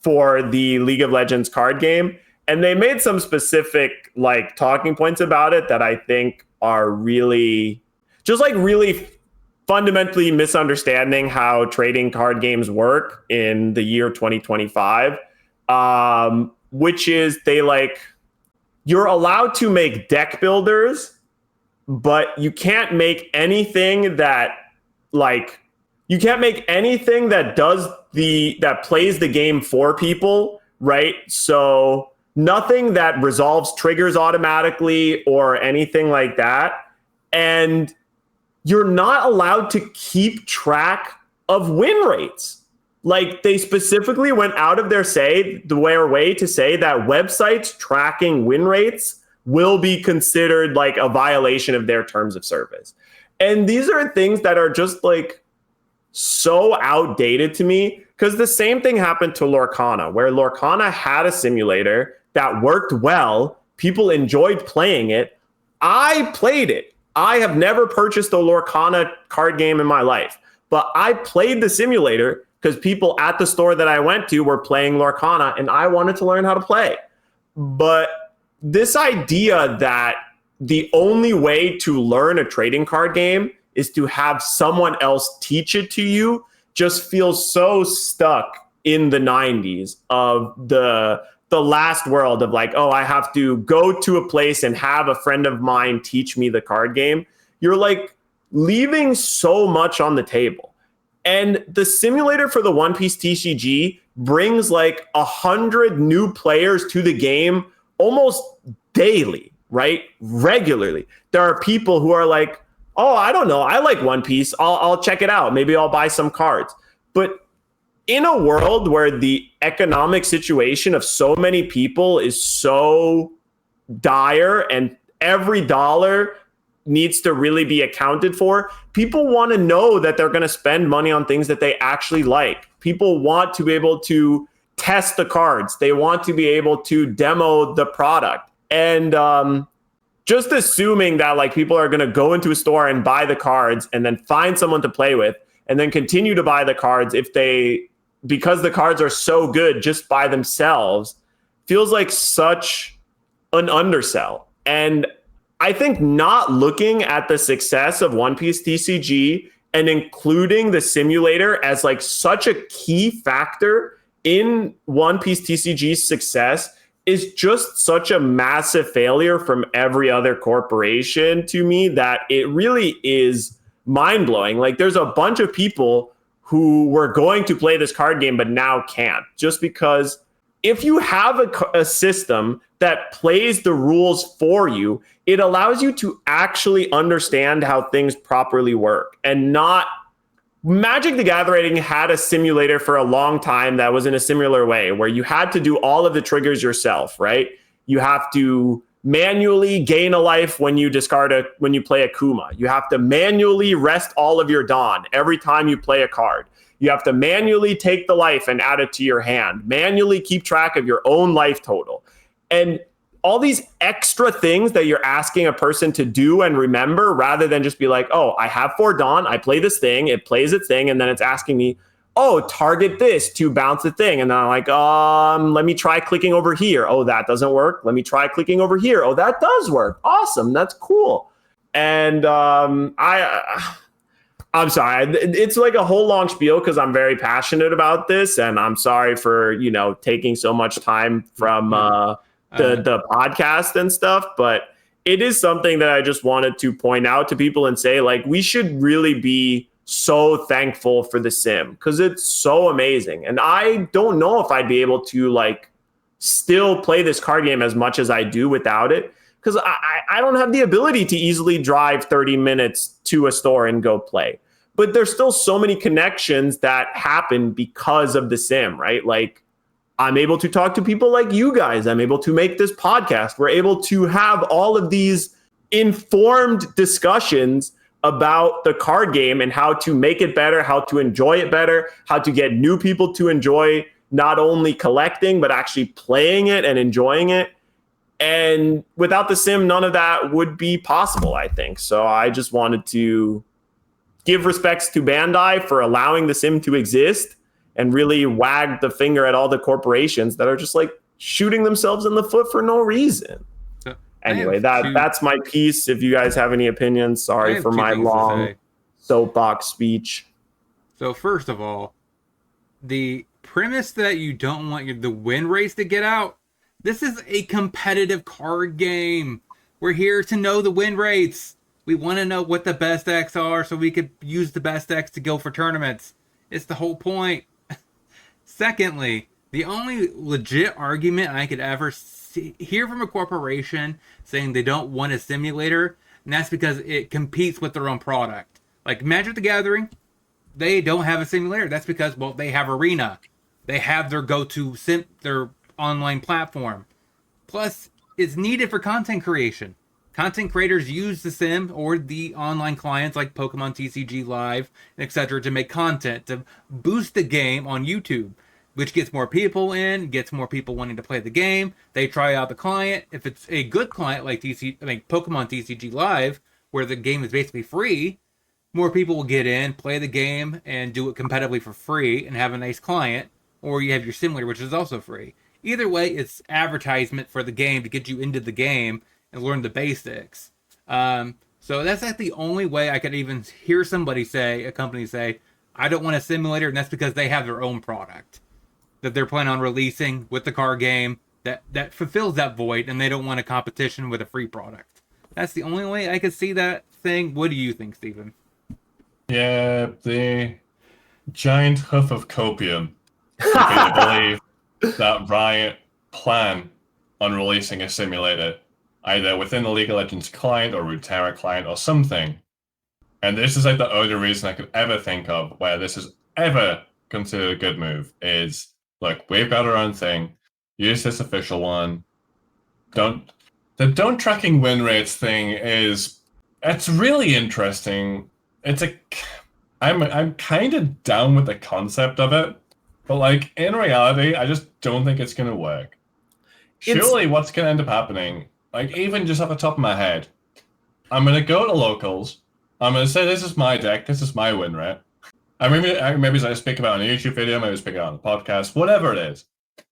for the League of Legends card game. And they made some specific like talking points about it that I think are really fundamentally misunderstanding how trading card games work in the year 2025, which is they like you're allowed to make deck builders, but you can't make anything that that plays the game for people, right? So nothing that resolves triggers automatically or anything like that. And you're not allowed to keep track of win rates. Like, they specifically went out of their way to say that websites tracking win rates will be considered like a violation of their terms of service. And these are things that are just like so outdated to me, because the same thing happened to Lorcana, where Lorcana had a simulator that worked well. People enjoyed playing it. I played it. I have never purchased a Lorcana card game in my life, but I played the simulator because people at the store that I went to were playing Lorcana and I wanted to learn how to play. But this idea that the only way to learn a trading card game is to have someone else teach it to you just feels so stuck in the 90s of the last world of like, oh, I have to go to a place and have a friend of mine teach me the card game. You're like leaving so much on the table. And the simulator for the One Piece TCG brings like 100 new players to the game almost daily, right? Regularly. There are people who are like, oh, I don't know, I like One Piece. I'll check it out. Maybe I'll buy some cards. But in a world where the economic situation of so many people is so dire and every dollar needs to really be accounted for, people want to know that they're going to spend money on things that they actually like. People want to be able to test the cards. They want to be able to demo the product. And just assuming that like people are going to go into a store and buy the cards and then find someone to play with and then continue to buy the cards because the cards are so good just by themselves, feels like such an undersell. And I think not looking at the success of One Piece TCG and including the simulator as like such a key factor in One Piece TCG's success is just such a massive failure from every other corporation to me that it really is mind-blowing. Like, there's a bunch of people who were going to play this card game but now can't, just because if you have a system that plays the rules for you, it allows you to actually understand how things properly work. And not Magic the Gathering had a simulator for a long time that was in a similar way, where you had to do all of the triggers yourself, right? You have to manually gain a life when you play a Kuma. You have to manually rest all of your Dawn every time you play a card. You have to manually take the life and add it to your hand, manually keep track of your own life total. And all these extra things that you're asking a person to do and remember, rather than just be like, oh, I have 4 Dawn, I play this thing, it plays its thing, and then it's asking me, oh, target this to bounce the thing. And then I'm like, let me try clicking over here. Oh, that doesn't work. Let me try clicking over here. Oh, that does work. Awesome. That's cool. And I'm sorry. It's like a whole long spiel because I'm very passionate about this. And I'm sorry for, taking so much time from the podcast and stuff. But it is something that I just wanted to point out to people and say, like, we should really be so thankful for the sim because it's so amazing. And I don't know if I'd be able to like still play this card game as much as I do without it, because I don't have the ability to easily drive 30 minutes to a store and go play. But there's still so many connections that happen because of the sim, right? Like, I'm able to talk to people like you guys. I'm able to make this podcast. We're able to have all of these informed discussions about the card game and how to make it better, how to enjoy it better, how to get new people to enjoy not only collecting, but actually playing it and enjoying it. And without the sim, none of that would be possible, I think. So I just wanted to give respects to Bandai for allowing the sim to exist and really wag the finger at all the corporations that are just like shooting themselves in the foot for no reason. Anyway, that's my piece. If you guys have any opinions, sorry for my long soapbox speech. So first of all, the premise that you don't want the win rates to get out, This is a competitive card game. We're here to know the win rates. We want to know what the best decks are so we could use the best decks to go for tournaments. It's the whole point. Secondly, the only legit argument I could ever hear from a corporation saying they don't want a simulator, and that's because it competes with their own product. Like Magic the Gathering, they don't have a simulator. That's because, well, they have Arena. They have their go-to their online platform. Plus, it's needed for content creation. Content creators use the sim or the online clients like Pokemon TCG Live, etc. to make content to boost the game on YouTube, which gets more people in, gets more people wanting to play the game. They try out the client. If it's a good client like Pokemon TCG Live, where the game is basically free, more people will get in, play the game, and do it competitively for free and have a nice client. Or you have your simulator, which is also free. Either way, it's advertisement for the game to get you into the game and learn the basics. So that's like the only way I could even hear somebody say, a company say, I don't want a simulator, and that's because they have their own product that they're planning on releasing with the card game that fulfills that void, and they don't want a competition with a free product. That's the only way I could see that thing. What do you think, Steven? Yeah, the giant hoof of copium. I believe that Riot plan on releasing a simulator, either within the League of Legends client or Runeterra client or something. And this is like the only reason I could ever think of where this is ever considered a good move is, look, we've got our own thing. Use this official one. The don't tracking win rates thing it's really interesting. I'm kind of down with the concept of it, but like in reality, I just don't think it's gonna work. Surely what's gonna end up happening, like even just off the top of my head, I'm gonna go to locals, I'm gonna say this is my deck, this is my win rate. Maybe I speak about it on a YouTube video, maybe I speak about it on the podcast, whatever it is.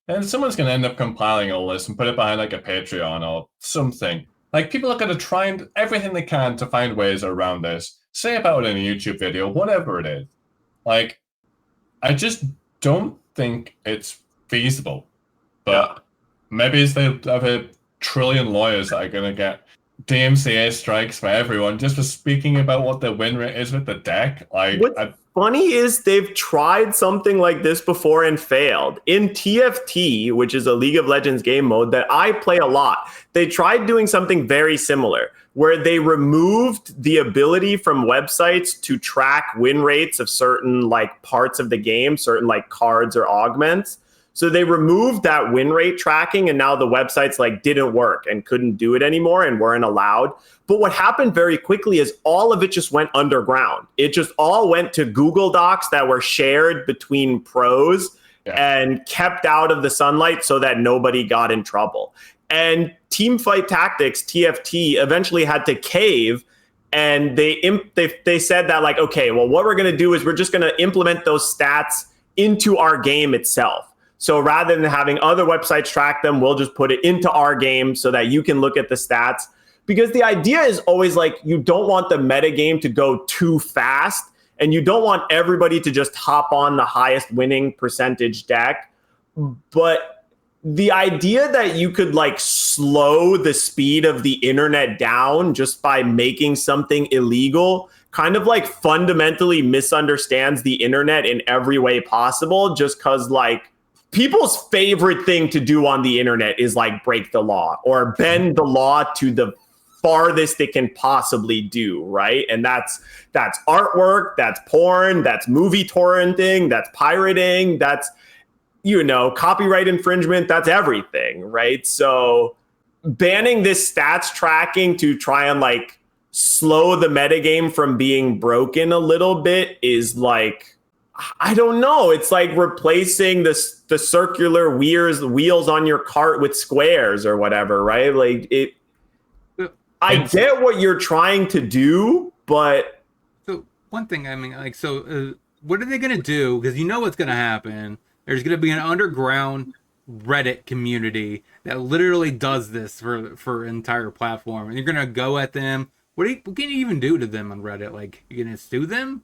And someone's gonna end up compiling all this and put it behind like a Patreon or something. Like people are gonna try and everything they can to find ways around this. Say about it in a YouTube video, whatever it is. Like, I just don't think it's feasible. But maybe it's they have a trillion lawyers that are going to get DMCA strikes for everyone just for speaking about what the win rate is with the deck. Like, what's funny is they've tried something like this before and failed. In TFT, which is a League of Legends game mode that I play a lot, they tried doing something very similar where they removed the ability from websites to track win rates of certain like parts of the game, certain like cards or augments. So they removed that win rate tracking, and now the websites like didn't work and couldn't do it anymore and weren't allowed. But what happened very quickly is all of it just went underground. It just all went to Google Docs that were shared between pros and kept out of the sunlight so that nobody got in trouble. And Teamfight Tactics, TFT, eventually had to cave, and they said that like, okay, well, what we're going to do is we're just going to implement those stats into our game itself. So rather than having other websites track them, we'll just put it into our game so that you can look at the stats. Because the idea is always like you don't want the meta game to go too fast, and you don't want everybody to just hop on the highest winning percentage deck. But the idea that you could like slow the speed of the internet down just by making something illegal kind of like fundamentally misunderstands the internet in every way possible, just because like people's favorite thing to do on the internet is like break the law or bend the law to the farthest it can possibly do, right? And that's artwork, that's porn, that's movie torrenting, that's pirating, that's, you know, copyright infringement, that's everything, right? So banning this stats tracking to try and like slow the metagame from being broken a little bit is like, I don't know. It's like replacing the circular wheels on your cart with squares or whatever, right? Like it. I get what you're trying to do, but so one thing, I mean, like, so what are they gonna do? Because you know what's gonna happen. There's gonna be an underground Reddit community that literally does this for an entire platform, and you're gonna go at them. What can you even do to them on Reddit? Like, you're gonna sue them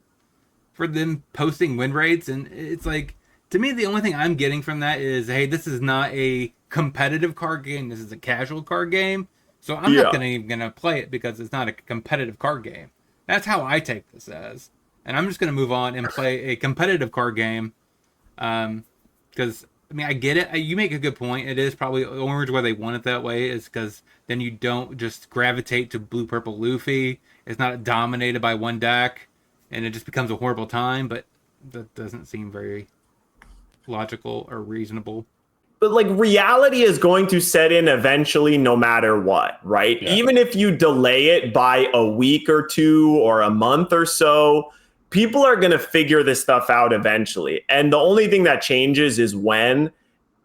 for them posting win rates, and it's like To me, the only thing I'm getting from that is, hey, this is not a competitive card game. This is a casual card game. So I'm not gonna play it because it's not a competitive card game. That's how I take this as. And I'm just gonna move on and play a competitive card game. Because I mean, I get it. You make a good point. It is probably Orange why they want it that way is because then you don't just gravitate to blue, purple, Luffy. It's not dominated by one deck, and it just becomes a horrible time. But that doesn't seem very logical or reasonable. But like reality is going to set in eventually no matter what, right? Yeah. Even if you delay it by a week or two or a month or so, people are going to figure this stuff out eventually. And the only thing that changes is when.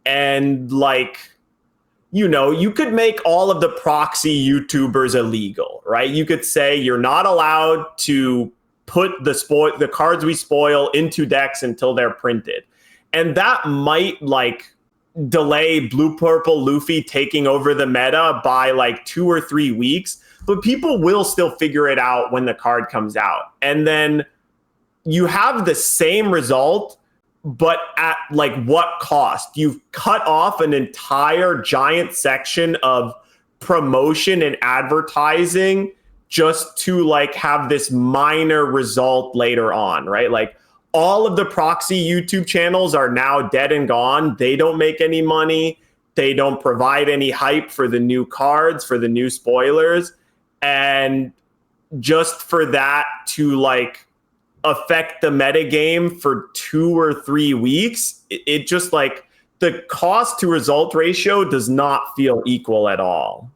And like, you know, you could make all of the proxy YouTubers illegal, right? You could say you're not allowed to put the cards we spoil into decks until they're printed. And that might like delay blue purple Luffy taking over the meta by like 2 or 3 weeks, but people will still figure it out when the card comes out. And then you have the same result, but at like what cost? You've cut off an entire giant section of promotion and advertising just to like have this minor result later on, right? Like all of the proxy YouTube channels are now dead and gone. They don't make any money. They don't provide any hype for the new cards, for the new spoilers. And just for that to like affect the metagame for 2 or 3 weeks, it just like the cost to result ratio does not feel equal at all.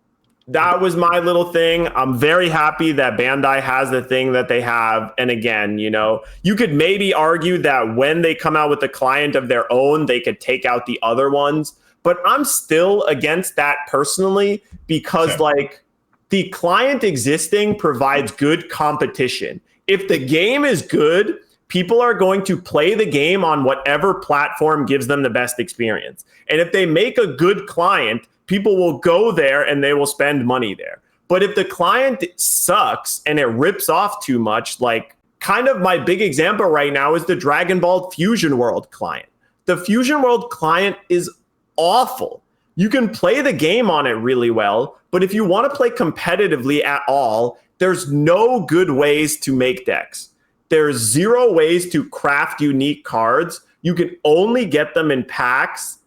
That was my little thing. I'm very happy that Bandai has the thing that they have. And again, you know, you could maybe argue that when they come out with a client of their own, they could take out the other ones. But I'm still against that personally because like the client existing provides good competition. If the game is good, people are going to play the game on whatever platform gives them the best experience. And if they make a good client, people will go there and they will spend money there. But if the client sucks and it rips off too much, like kind of my big example right now is the Dragon Ball Fusion World client. The Fusion World client is awful. You can play the game on it really well, but if you want to play competitively at all, there's no good ways to make decks. There's 0 ways to craft unique cards. You can only get them in packs.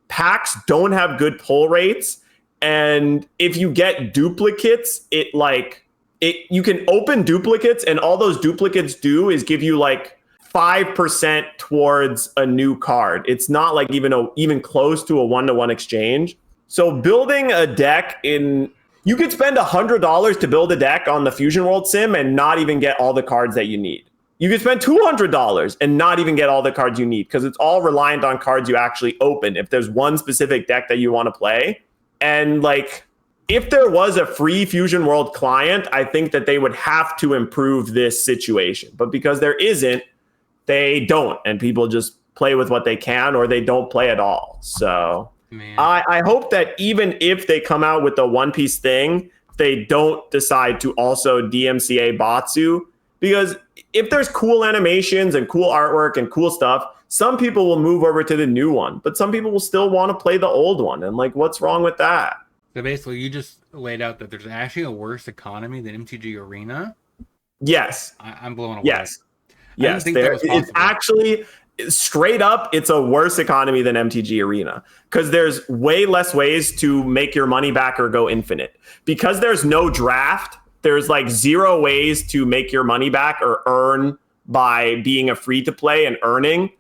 Packs don't have good pull rates, and if you get duplicates, you can open duplicates, and all those duplicates do is give you like 5% towards a new card. It's not like even close to a 1-to-1 exchange. So building a deck you could spend $100 to build a deck on the Fusion World Sim and not even get all the cards that you need. You could spend $200 and not even get all the cards you need because it's all reliant on cards you actually open. If there's one specific deck that you want to play, and like if there was a free Fusion World client, I think that they would have to improve this situation. But because there isn't, they don't, and people just play with what they can or they don't play at all. So I hope that even if they come out with the One Piece thing, they don't decide to also DMCA Batsu, because if there's cool animations and cool artwork and cool stuff, some people will move over to the new one, but some people will still want to play the old one. And like, what's wrong with that? So basically, you just laid out that there's actually a worse economy than MTG Arena. Yes. I'm blown away. Yes. It's actually straight up. It's a worse economy than MTG Arena because there's way less ways to make your money back or go infinite. Because there's no draft, there's like 0 ways to make your money back or earn by being a free to play and earning.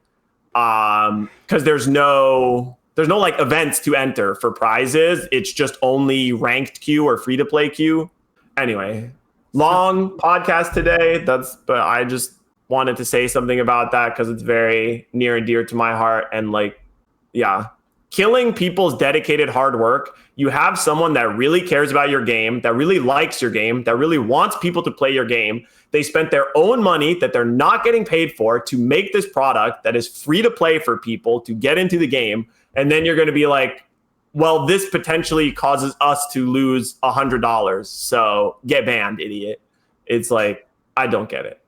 Because there's no like events to enter for prizes. It's just only ranked queue or free to play queue. Anyway, long podcast today. But I just wanted to say something about that because it's very near and dear to my heart. And like, yeah, killing people's dedicated hard work. You have someone that really cares about your game, that really likes your game, that really wants people to play your game. They spent their own money that they're not getting paid for to make this product that is free to play for people to get into the game. And then you're going to be like, well, this potentially causes us to lose $100. So get banned, idiot. It's like, I don't get it.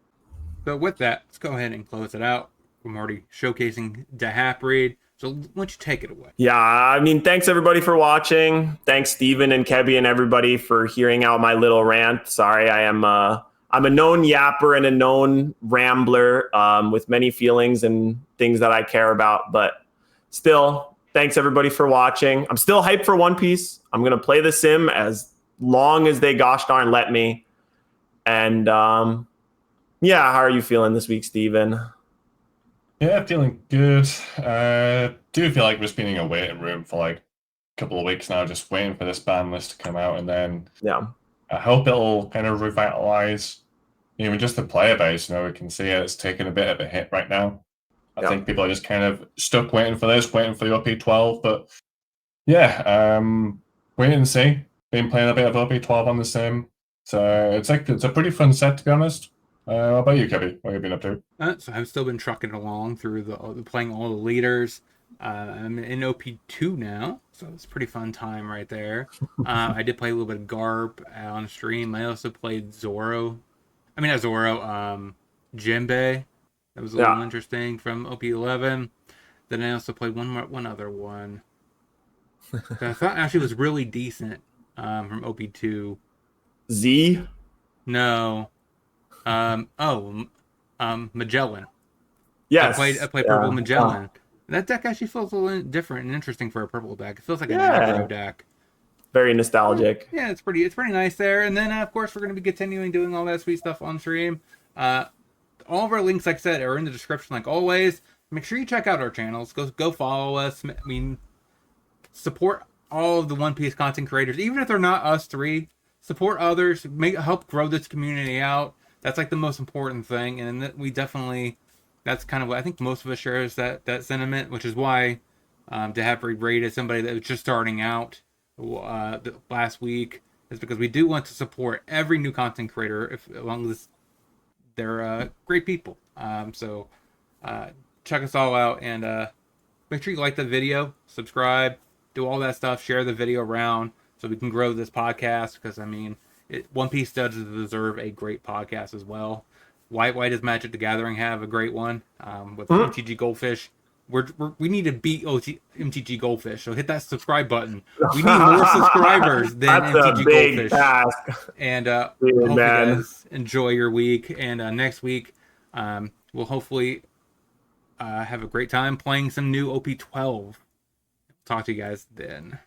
But with that, let's go ahead and close it out. I'm already showcasing the half breed. So why don't you take it away? Yeah, I mean, thanks everybody for watching. Thanks Steven and Kebby and everybody for hearing out my little rant. Sorry, I'm a known yapper and a known rambler with many feelings and things that I care about. But still, thanks everybody for watching. I'm still hyped for One Piece. I'm gonna play the sim as long as they gosh darn let me. And yeah, how are you feeling this week, Steven? Yeah, feeling good. Do feel like we're just been in a waiting room for like a couple of weeks now, just waiting for this ban list to come out, and then Yeah. I hope it'll kind of revitalize even just the player base. We can see it's taken a bit of a hit right now. I think people are just kind of stuck waiting for this, waiting for the OP12. But yeah, wait and see. Been playing a bit of OP12 on the sim. So it's a pretty fun set, to be honest. What about you, Kebby? What have you been up to? So I've still been trucking along through playing all the leaders. I'm in OP2 now, so it's a pretty fun time right there. I did play a little bit of Garp on stream. I also played Zoro. I mean, not Zoro, Jinbei. That was a little interesting from OP11. Then I also played one other one that I thought actually was really decent from OP2. Z? No. Magellan. Yes. I played Purple Magellan. That deck actually feels a little different and interesting for a purple deck. It feels like an aggro deck. Very nostalgic. Yeah, it's pretty nice there. And then of course we're going to be continuing doing all that sweet stuff on stream. All of our links, like I said, are in the description like always. Make sure you check out our channels. Go follow us. I mean, support all of the One Piece content creators, even if they're not us three. Support others. Help grow this community out. That's like the most important thing, and we definitely, that's kind of what I think most of us shares that sentiment, which is why to have rated somebody that was just starting out last week is because we do want to support every new content creator as long as they're great people. So check us all out, and make sure you like the video, subscribe, do all that stuff, share the video around so we can grow this podcast, because I mean, One Piece does deserve a great podcast as well. Why does Magic the Gathering have a great one with MTG Goldfish? We need to beat MTG Goldfish, so hit that subscribe button. We need more subscribers than MTG Goldfish. Task. And hope you guys enjoy your week. And next week, we'll hopefully have a great time playing some new OP12. Talk to you guys then.